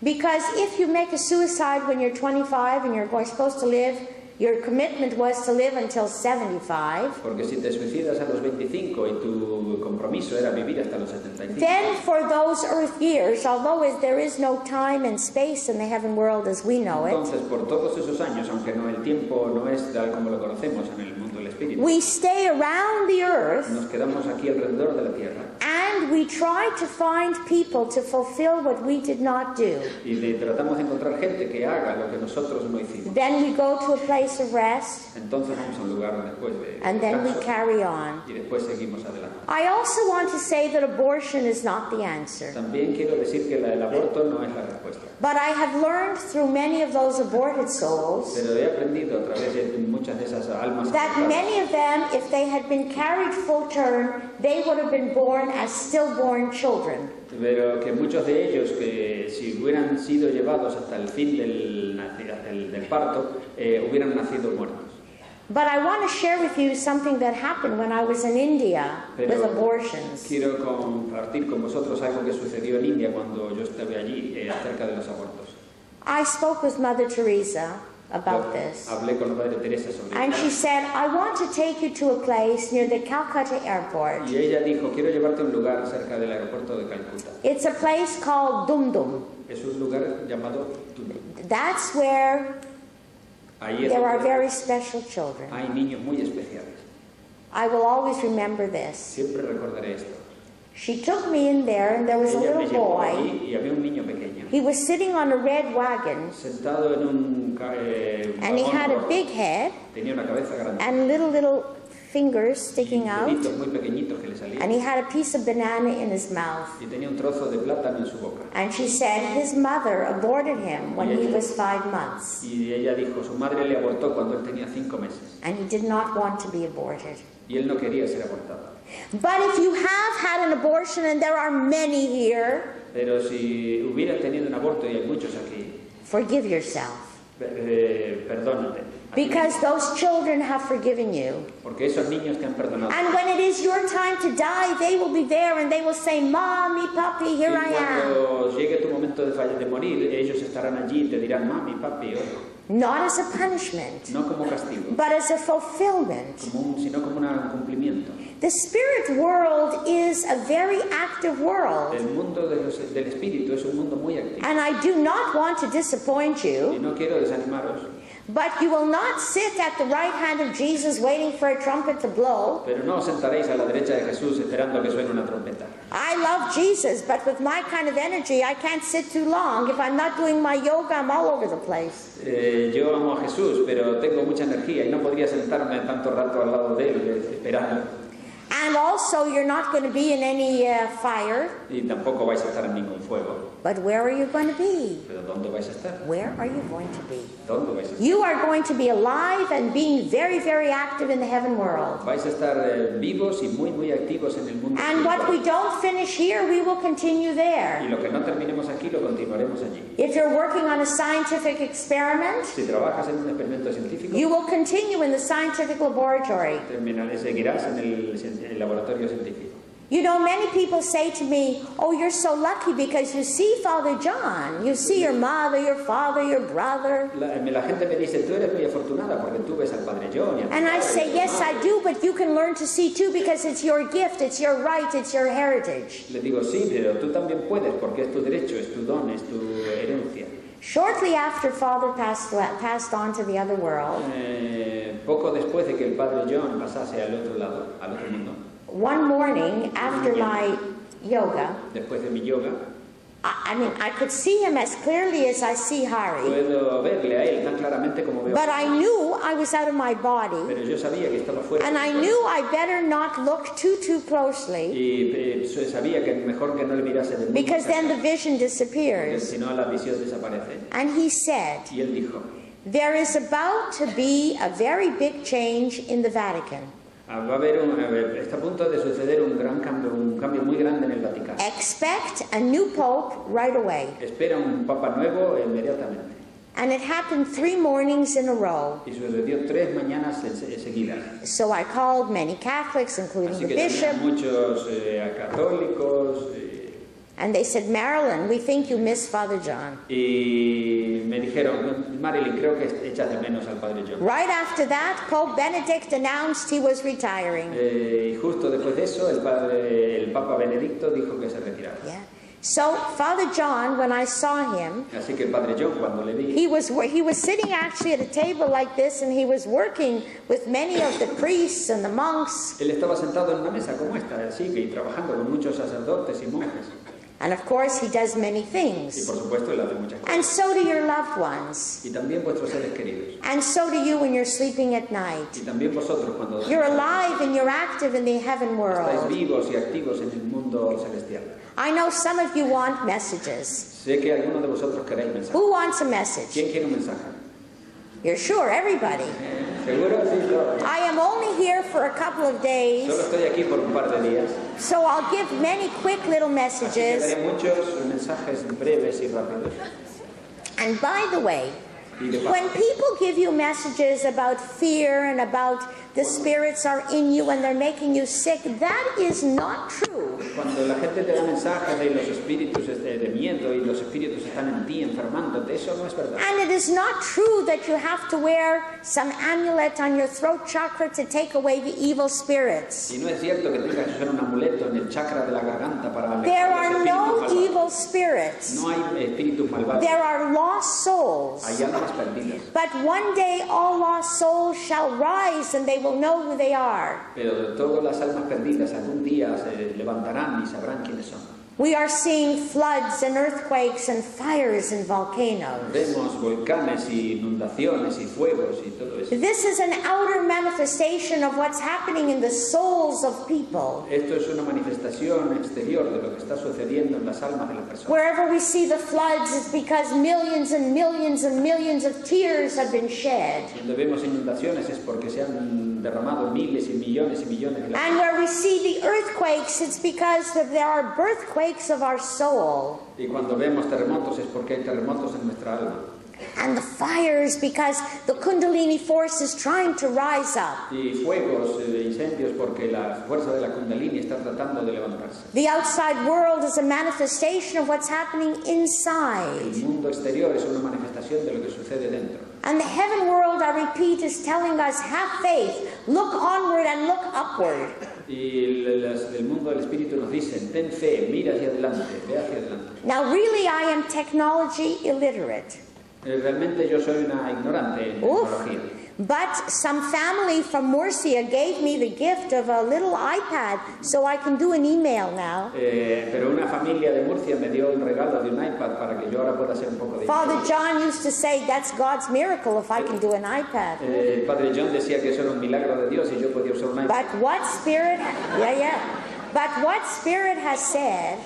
Speaker 2: Because if you make a suicide when you're 25 and you're supposed to live, your commitment was to live until 75.
Speaker 3: Porque si te suicidas a los 25 y tu compromiso era vivir hasta los 75.
Speaker 2: Then for those earth years, although there is no time and space in the heaven world as we know it.
Speaker 3: Entonces, por todos esos años, aunque no el tiempo no es tal como lo conocemos en el mundo del espíritu.
Speaker 2: We stay around the earth.
Speaker 3: Nos quedamos aquí alrededor de la tierra.
Speaker 2: And we try to find people to fulfill what we did not do.
Speaker 3: Y tratamos de encontrar gente que haga lo que nosotros no hicimos.
Speaker 2: Then we go to a place of rest.
Speaker 3: Entonces vamos a un lugar después de
Speaker 2: and then we carry on.
Speaker 3: Y después seguimos adelante.
Speaker 2: I also want to say that abortion is not the answer.
Speaker 3: También quiero decir que el aborto no es la respuesta.
Speaker 2: But I have learned through many of those aborted souls.
Speaker 3: Pero he aprendido a través de muchas de esas almas
Speaker 2: that many of them, if they had been carried full term, they would have been born as stillborn children.
Speaker 3: Pero que muchos de ellos, que si hubieran sido llevados hasta el fin del parto, hubieran nacido muertos.
Speaker 2: But I want to share with you something that happened when I was in India with abortions.
Speaker 3: Quiero compartir con vosotros algo que sucedió en India cuando yo estuve allí acerca de los abortos.
Speaker 2: I spoke with Mother Teresa about this.
Speaker 3: Hablé con la Madre Teresa sobre
Speaker 2: and she said, I want to take you to a place near the Calcutta airport.
Speaker 3: Y ella dijo, quiero llevarte a un lugar cerca del aeropuerto de Calcuta.
Speaker 2: It's a place called Dum Dum.
Speaker 3: Es un lugar llamado Dum Dum.
Speaker 2: That's where there are very special children.
Speaker 3: Hay niños muy especiales.
Speaker 2: I will always remember this.
Speaker 3: Siempre recordaré esto.
Speaker 2: She took me in there and there was a little boy.
Speaker 3: Y había un niño pequeño.
Speaker 2: He was sitting on a red wagon.
Speaker 3: Sentado en un
Speaker 2: and he had a big head.
Speaker 3: Tenía una cabeza grande.
Speaker 2: And little fingers sticking out,
Speaker 3: deditos muy pequeñitos que le salían,
Speaker 2: and he had a piece of banana in his mouth.
Speaker 3: y tenía un trozo de plátano en su boca.
Speaker 2: And she said his mother aborted him when he was 5 months.
Speaker 3: Y ella dijo, su madre le abortó cuando él tenía 5 meses.
Speaker 2: And he did not want to be aborted.
Speaker 3: Y él no quería ser abortado.
Speaker 2: But if you have had an abortion, and there are many here,
Speaker 3: Pero si hubieras tenido un aborto, y hay muchos aquí,
Speaker 2: forgive yourself.
Speaker 3: perdónate.
Speaker 2: Because those children have forgiven you.
Speaker 3: Porque esos niños te han perdonado.
Speaker 2: And when it is your time to die, they will be there and they will say, Mommy, Papi, here I am.
Speaker 3: Cuando llegue tu momento de morir, ellos estarán allí y te dirán, Mami, Papi,
Speaker 2: Not as a punishment,
Speaker 3: no como castigo,
Speaker 2: but as a fulfillment.
Speaker 3: sino como un cumplimiento.
Speaker 2: The spirit world is a very active world.
Speaker 3: El mundo del espíritu es un mundo muy activo.
Speaker 2: And I do not want to disappoint
Speaker 3: Y
Speaker 2: you,
Speaker 3: no quiero desanimaros,
Speaker 2: but you will not sit at the right hand of Jesus waiting for a trumpet to blow.
Speaker 3: pero no os sentaréis a la derecha de Jesús esperando que suene una trompeta.
Speaker 2: I love Jesus, but with my kind of energy, I can't sit too long. If I'm not doing my yoga, I'm all over the place.
Speaker 3: Yo amo a Jesús, pero tengo mucha energía y no podría sentarme tanto rato al lado de él esperando.
Speaker 2: And also, you're not going to be in any fire.
Speaker 3: Y tampoco vais a estar en ningún fuego.
Speaker 2: But where are you going to be?
Speaker 3: ¿Pero dónde vais a estar?
Speaker 2: Where are you going to be?
Speaker 3: ¿Dónde vais a estar?
Speaker 2: You are going to be alive and being very, very active in the heaven world.
Speaker 3: Vais a estar vivos y muy, muy activos en el mundo
Speaker 2: And what we
Speaker 3: espiritual.
Speaker 2: don't finish here, we will continue
Speaker 3: Y
Speaker 2: there.
Speaker 3: lo que no terminemos aquí, lo continuaremos allí.
Speaker 2: If you're working on a scientific experiment,
Speaker 3: Si trabajas en un experimento científico,
Speaker 2: you will continue in the scientific laboratory.
Speaker 3: seguirás en el laboratorio científico.
Speaker 2: You know, many people say to me, oh, you're so lucky because you see Father John. You see your mother, your father, your brother.
Speaker 3: La gente me dice, tú eres muy afortunada porque tú ves al Padre John.
Speaker 2: And I say, yes, I do, but you can learn to see too because it's your gift, it's your right, it's your heritage.
Speaker 3: Le digo, sí, pero tú también puedes porque es tu derecho, es tu don, es tu herencia.
Speaker 2: Shortly after Father passed on to the other world,
Speaker 3: Poco después de que el Padre John pasase al otro lado, al otro mundo,
Speaker 2: one morning after my yoga,
Speaker 3: después de mi yoga,
Speaker 2: I mean, I could see him as clearly as I see Hari,
Speaker 3: puedo verle a él tan claramente como veo.
Speaker 2: but I knew I was out of my body,
Speaker 3: Pero yo sabía que estaba fuera.
Speaker 2: and I knew I better not look too closely,
Speaker 3: Y sabía que mejor que no le mirase de muy
Speaker 2: because then the
Speaker 3: cerca,
Speaker 2: vision
Speaker 3: porque
Speaker 2: disappears.
Speaker 3: si no la visión desaparece.
Speaker 2: And he said,
Speaker 3: Y él dijo,
Speaker 2: there is about to be a very big change in the Vatican.
Speaker 3: va a haber está a punto de suceder un cambio muy grande en el Vaticano.
Speaker 2: Expect a new pope right away.
Speaker 3: Espera un papa nuevo inmediatamente.
Speaker 2: And it happened 3 mornings in a row.
Speaker 3: Y sucedió 3 mañanas seguidas.
Speaker 2: So I called many Catholics, including
Speaker 3: Así
Speaker 2: the
Speaker 3: que
Speaker 2: bishop,
Speaker 3: también muchos católicos.
Speaker 2: and they said, Marilyn, we think you miss Father John.
Speaker 3: Y me dijeron, Marilyn, creo que echas de menos al Padre John.
Speaker 2: Right after that, Pope Benedict announced he was retiring.
Speaker 3: Y justo después de eso, el Papa Benedicto dijo que se retiraba.
Speaker 2: Yeah. So Father John, when I saw him,
Speaker 3: Así que el Padre John, cuando le vi,
Speaker 2: he was sitting actually at a table like this, and he was working with many of the priests and the monks.
Speaker 3: él estaba sentado en una mesa como esta, así que y trabajando con muchos sacerdotes y monjes.
Speaker 2: And of course, he does many
Speaker 3: Y
Speaker 2: things.
Speaker 3: por supuesto, él hace muchas cosas.
Speaker 2: And so do your loved ones.
Speaker 3: Y también vuestros seres queridos.
Speaker 2: And so do you when you're sleeping at night.
Speaker 3: Y también vosotros cuando
Speaker 2: You're alive and you're active in the heaven
Speaker 3: estáis
Speaker 2: world.
Speaker 3: vivos y activos en el mundo celestial.
Speaker 2: I know some of you want messages.
Speaker 3: Sé que algunos de vosotros queréis mensajes.
Speaker 2: Who wants a message?
Speaker 3: ¿Quién quiere un mensaje?
Speaker 2: You're sure, everybody.
Speaker 3: ¿Seguro? Sí, todos.
Speaker 2: I am only here for a couple of days,
Speaker 3: Solo estoy aquí por un par de días.
Speaker 2: so I'll give many quick little
Speaker 3: Así que daré
Speaker 2: messages.
Speaker 3: muchos mensajes breves y rápidos.
Speaker 2: And by the way,
Speaker 3: Y de
Speaker 2: when
Speaker 3: paso,
Speaker 2: people give you messages about fear and about the spirits are in you and they're making you sick, that is not true.
Speaker 3: cuando la gente te da mensajes de los espíritus de miedo y los espíritus están en ti enfermándote, eso no es verdad.
Speaker 2: And it is not true that you have to wear some amulet on your throat chakra to take away the evil spirits.
Speaker 3: Y no es cierto que tengas que usar un amuleto en el chakra de la garganta para alejar
Speaker 2: There
Speaker 3: los
Speaker 2: are
Speaker 3: espíritus
Speaker 2: no
Speaker 3: malvados.
Speaker 2: evil spirits.
Speaker 3: No hay espíritus malvados.
Speaker 2: There are lost souls.
Speaker 3: Hay almas perdidas.
Speaker 2: But one day all lost souls shall rise and they will know who they are.
Speaker 3: Pero de todas las almas perdidas algún día se levantarán y sabrán quiénes son.
Speaker 2: We are seeing floods and earthquakes and fires and volcanoes.
Speaker 3: Vemos volcanes y inundaciones y fuegos y todo eso.
Speaker 2: This is an outer manifestation of what's happening in the souls of people.
Speaker 3: Esto es una manifestación exterior de lo que está sucediendo en las almas de las personas.
Speaker 2: Wherever we see the floods, it's because millions and millions and millions of tears have been shed.
Speaker 3: Donde vemos inundaciones es porque se han derramado miles y millones de lágrimas.
Speaker 2: And where we see the earthquakes, it's because there are birthquakes of our soul.
Speaker 3: Y cuando vemos terremotos es porque hay terremotos en nuestra alma.
Speaker 2: And the fires because the Kundalini force is trying to rise up.
Speaker 3: Y fuegos, incendios porque la fuerza de la Kundalini está tratando de levantarse.
Speaker 2: The outside world is a manifestation of what's happening inside.
Speaker 3: El mundo exterior es una manifestación de lo que sucede dentro.
Speaker 2: And the heaven world, I repeat, is telling us, have faith, look onward and look upward.
Speaker 3: Y el mundo del espíritu nos dicen, ten fe, mira hacia adelante, ve hacia adelante.
Speaker 2: Now really I am technology illiterate.
Speaker 3: Realmente yo soy una ignorante en tecnología.
Speaker 2: But some family from Murcia gave me the gift of a little iPad so I can do an email now.
Speaker 3: Pero una familia de Murcia me dio un regalo de un iPad para que yo ahora pueda hacer un poco de
Speaker 2: Father John used to say that's God's miracle if I can do an iPad.
Speaker 3: Padre John decía que eso era un milagro de Dios y yo podía usar un iPad.
Speaker 2: But what Spirit, But what Spirit has said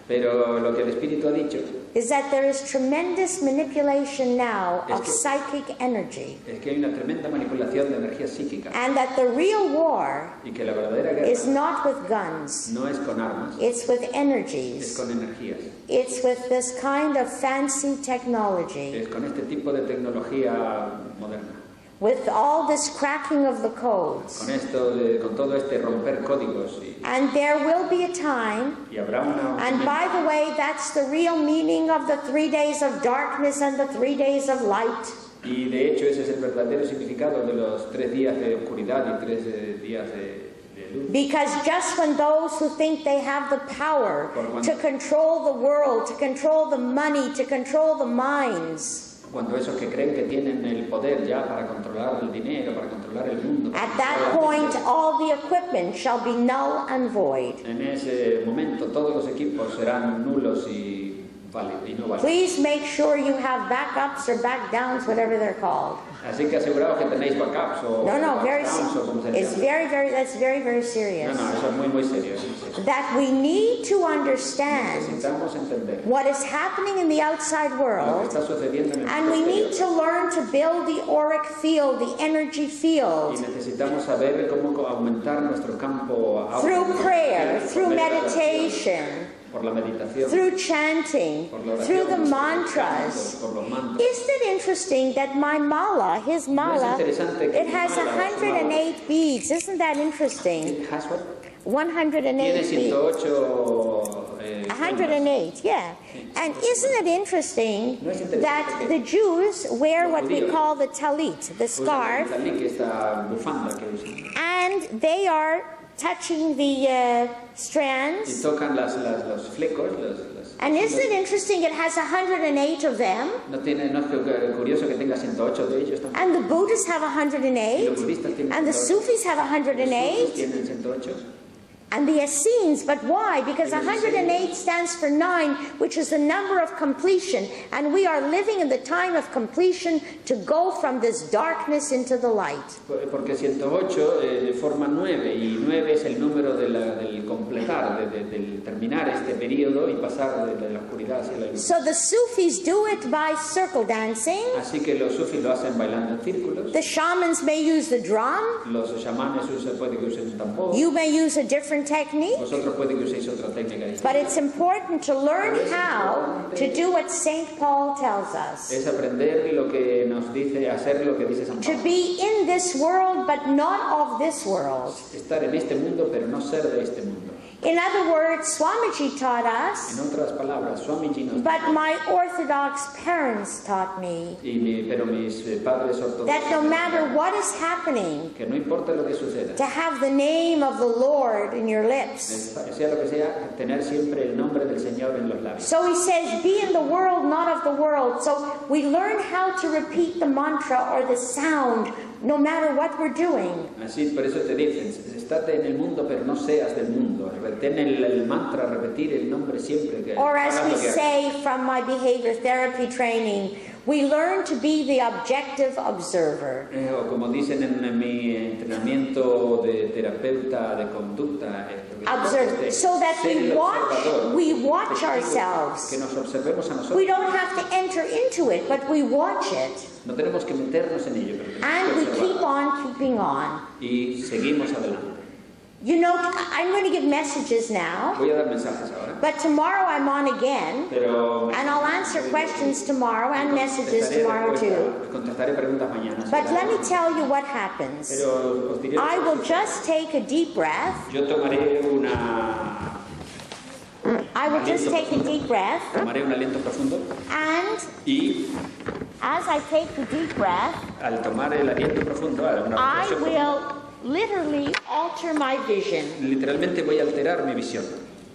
Speaker 3: Pero lo que el Espíritu ha dicho
Speaker 2: is that there is tremendous manipulation now of psychic energy.
Speaker 3: Es que hay una tremenda manipulación de energía psíquica.
Speaker 2: And that the real war
Speaker 3: Y que la verdadera guerra
Speaker 2: is not with guns.
Speaker 3: No es con armas.
Speaker 2: It's with
Speaker 3: Es
Speaker 2: energies.
Speaker 3: con energías.
Speaker 2: It's with this kind of fancy technology.
Speaker 3: Es con este tipo de tecnología moderna.
Speaker 2: With all this cracking of the codes.
Speaker 3: Con todo este romper códigos.
Speaker 2: And there will be a time,
Speaker 3: Y habrá una
Speaker 2: and by the way, that's the real meaning of the 3 days of darkness and the 3 days of light.
Speaker 3: Y de hecho ese es el verdadero significado de los 3 días de oscuridad y 3 días de luz.
Speaker 2: Because just when those who think they have the power to control the world, to control the money, to control the minds,
Speaker 3: Cuando esos que creen que tienen el poder ya para controlar el dinero, para controlar el mundo.
Speaker 2: at that point all the equipment shall be null and void.
Speaker 3: En ese momento todos los equipos serán nulos y no válidos.
Speaker 2: Please make sure you have backups or backdowns, whatever they're called.
Speaker 3: Así que aseguraos que tenéis backups o backdowns o como se
Speaker 2: it's
Speaker 3: llame.
Speaker 2: that's very serious.
Speaker 3: No, eso es muy serio.
Speaker 2: That we need to understand
Speaker 3: Necesitamos entender
Speaker 2: what is happening in the outside
Speaker 3: lo que
Speaker 2: world,
Speaker 3: está sucediendo en el
Speaker 2: and
Speaker 3: mundo
Speaker 2: we need
Speaker 3: exterior.
Speaker 2: to learn to build the auric field, the energy
Speaker 3: Y
Speaker 2: field,
Speaker 3: necesitamos saber cómo aumentar nuestro campo
Speaker 2: through prayer,
Speaker 3: por
Speaker 2: through
Speaker 3: medio de la oración,
Speaker 2: meditation,
Speaker 3: por la meditación,
Speaker 2: through chanting,
Speaker 3: por la oración,
Speaker 2: through the
Speaker 3: por los
Speaker 2: mantras.
Speaker 3: cantos, por los mantras.
Speaker 2: Isn't it interesting that my mala, his mala,
Speaker 3: interesante que
Speaker 2: it has
Speaker 3: mi mala,
Speaker 2: 108 beads? Isn't that interesting?
Speaker 3: It has what?
Speaker 2: 108
Speaker 3: Tiene
Speaker 2: beads.
Speaker 3: 108
Speaker 2: 108, yeah. And isn't it interesting that the Jews wear what we call the talit, the scarf, and they are touching the strands?
Speaker 3: Y tocan los flecos,
Speaker 2: And isn't it interesting, it has 108 of them,
Speaker 3: no es curioso que tenga 108 de ellos también.
Speaker 2: and the Buddhists have
Speaker 3: Y
Speaker 2: 108,
Speaker 3: los budistas tienen
Speaker 2: and the
Speaker 3: 108.
Speaker 2: Sufis have
Speaker 3: Los sufis
Speaker 2: 108,
Speaker 3: tienen 108.
Speaker 2: and the Essenes. But why? Because 108 stands for 9, which is the number of completion, and we are living in the time of completion to go from this darkness into the light.
Speaker 3: Porque 108 forma 9 y 9 es el número del completar, del terminar este periodo y pasar de la oscuridad hacia la luz.
Speaker 2: So the Sufis do it by circle dancing.
Speaker 3: Así que los sufis lo hacen bailando en círculos.
Speaker 2: The shamans may use the drum.
Speaker 3: Los chamanes puede que usen un tambor.
Speaker 2: You may use a different technique.
Speaker 3: Vosotros puede que uséis otra técnica distinta.
Speaker 2: But it's important to learn how to do what St. Paul tells us.
Speaker 3: Es aprender lo que nos dice, hacer lo que dice San
Speaker 2: To
Speaker 3: Pablo.
Speaker 2: be in this world, but not of this world.
Speaker 3: Estar en este mundo, pero no ser de este mundo.
Speaker 2: In other words, Swamiji taught us,
Speaker 3: En otras palabras, Swamiji nos
Speaker 2: but my Orthodox parents taught me,
Speaker 3: pero mis padres
Speaker 2: that no
Speaker 3: ortodoxos,
Speaker 2: matter what is happening,
Speaker 3: que no importa lo que suceda,
Speaker 2: to have the name of the Lord in your lips.
Speaker 3: sea lo que sea, tener siempre el nombre del Señor en los labios.
Speaker 2: So he says, be in the world, not of the world. So we learn how to repeat the mantra or the sound, no matter what we're doing.
Speaker 3: Así, por eso te dicen, estate en el mundo, pero no seas del mundo. Retén el mantra, repetir el nombre siempre. Que
Speaker 2: or as we say from my behavior therapy training, we learn to be the objective observer.
Speaker 3: O como dicen en mi entrenamiento de terapeuta de conducta,
Speaker 2: Observe, so that we watch ourselves.
Speaker 3: Que nos observemos a nosotros.
Speaker 2: We don't have to enter into it, but we watch it.
Speaker 3: No tenemos que meternos en ello,
Speaker 2: And we keep on keeping on.
Speaker 3: Y seguimos adelante.
Speaker 2: You know, I'm going to give messages now.
Speaker 3: Voy a dar mensajes ahora.
Speaker 2: But tomorrow I'm on again. And I'll answer questions tomorrow and messages tomorrow too.
Speaker 3: Contestaré preguntas mañana.
Speaker 2: But let me tell you what happens. I will just take a deep breath.
Speaker 3: Yo tomaré
Speaker 2: I will just take a deep breath.
Speaker 3: Tomaré un aliento profundo.
Speaker 2: And as I take the deep breath,
Speaker 3: al tomar el aliento profundo,
Speaker 2: I will literally alter my vision.
Speaker 3: Literalmente voy a alterar mi visión.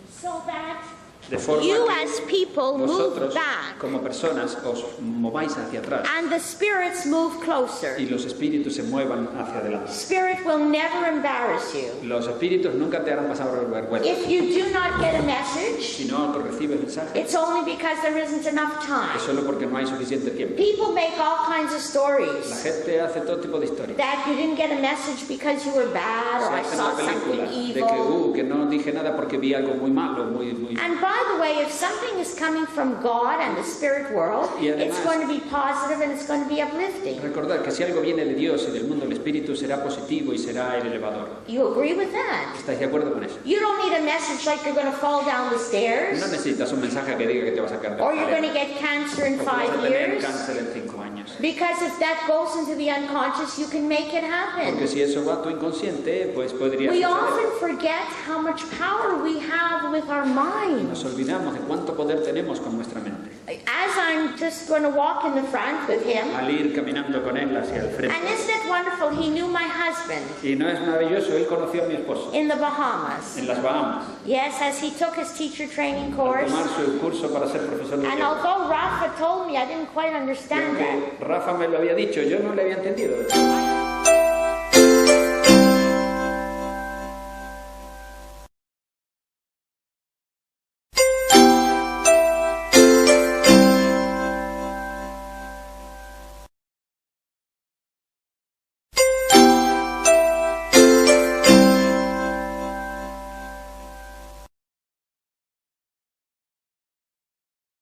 Speaker 2: So that
Speaker 3: de forma
Speaker 2: you
Speaker 3: que
Speaker 2: as people
Speaker 3: vosotros,
Speaker 2: move back,
Speaker 3: como personas, os mováis hacia atrás.
Speaker 2: And the spirits move closer.
Speaker 3: Y los espíritus se muevan hacia adelante.
Speaker 2: Spirit will never embarrass you.
Speaker 3: Los espíritus nunca te harán pasar vergüenza.
Speaker 2: If you do not get a message,
Speaker 3: si no recibes mensajes,
Speaker 2: it's only because there isn't enough time.
Speaker 3: Es solo porque no hay suficiente tiempo.
Speaker 2: People make all kinds of stories.
Speaker 3: La gente hace todo tipo de historias.
Speaker 2: That you didn't get a message because you were bad, or I saw something evil.
Speaker 3: De que no dije nada porque vi algo muy malo, muy.
Speaker 2: And by the way, if something is coming from God and the spirit world,
Speaker 3: además,
Speaker 2: it's going to be positive and it's going to be uplifting.
Speaker 3: Recordad que si algo viene de Dios y del mundo del espíritu será positivo y será el elevador.
Speaker 2: You agree with that?
Speaker 3: ¿Estáis de acuerdo con eso?
Speaker 2: You don't need a message like you're going to fall down the stairs.
Speaker 3: No necesitas un mensaje que diga que te vas a caer de la
Speaker 2: Or you're going to get cancer in 5 years.
Speaker 3: Cáncer en 5 años.
Speaker 2: Because if that goes into the unconscious, you can make it happen.
Speaker 3: Porque si eso va a tu inconsciente, pues podría
Speaker 2: We
Speaker 3: suceder.
Speaker 2: often forget how much power we have with our mind.
Speaker 3: Nos olvidamos de cuánto poder tenemos con nuestra mente.
Speaker 2: As I'm just going to walk in the front with him.
Speaker 3: Al ir caminando con él hacia el frente.
Speaker 2: And isn't it wonderful? He knew my husband.
Speaker 3: Y no es maravilloso, él conoció a mi esposo.
Speaker 2: In the Bahamas.
Speaker 3: En las Bahamas.
Speaker 2: Yes, as he took his teacher training course.
Speaker 3: Al tomar su curso para ser profesor de
Speaker 2: And although Rafa told me, I didn't quite understand that.
Speaker 3: Rafa me lo había dicho, yo no le había entendido.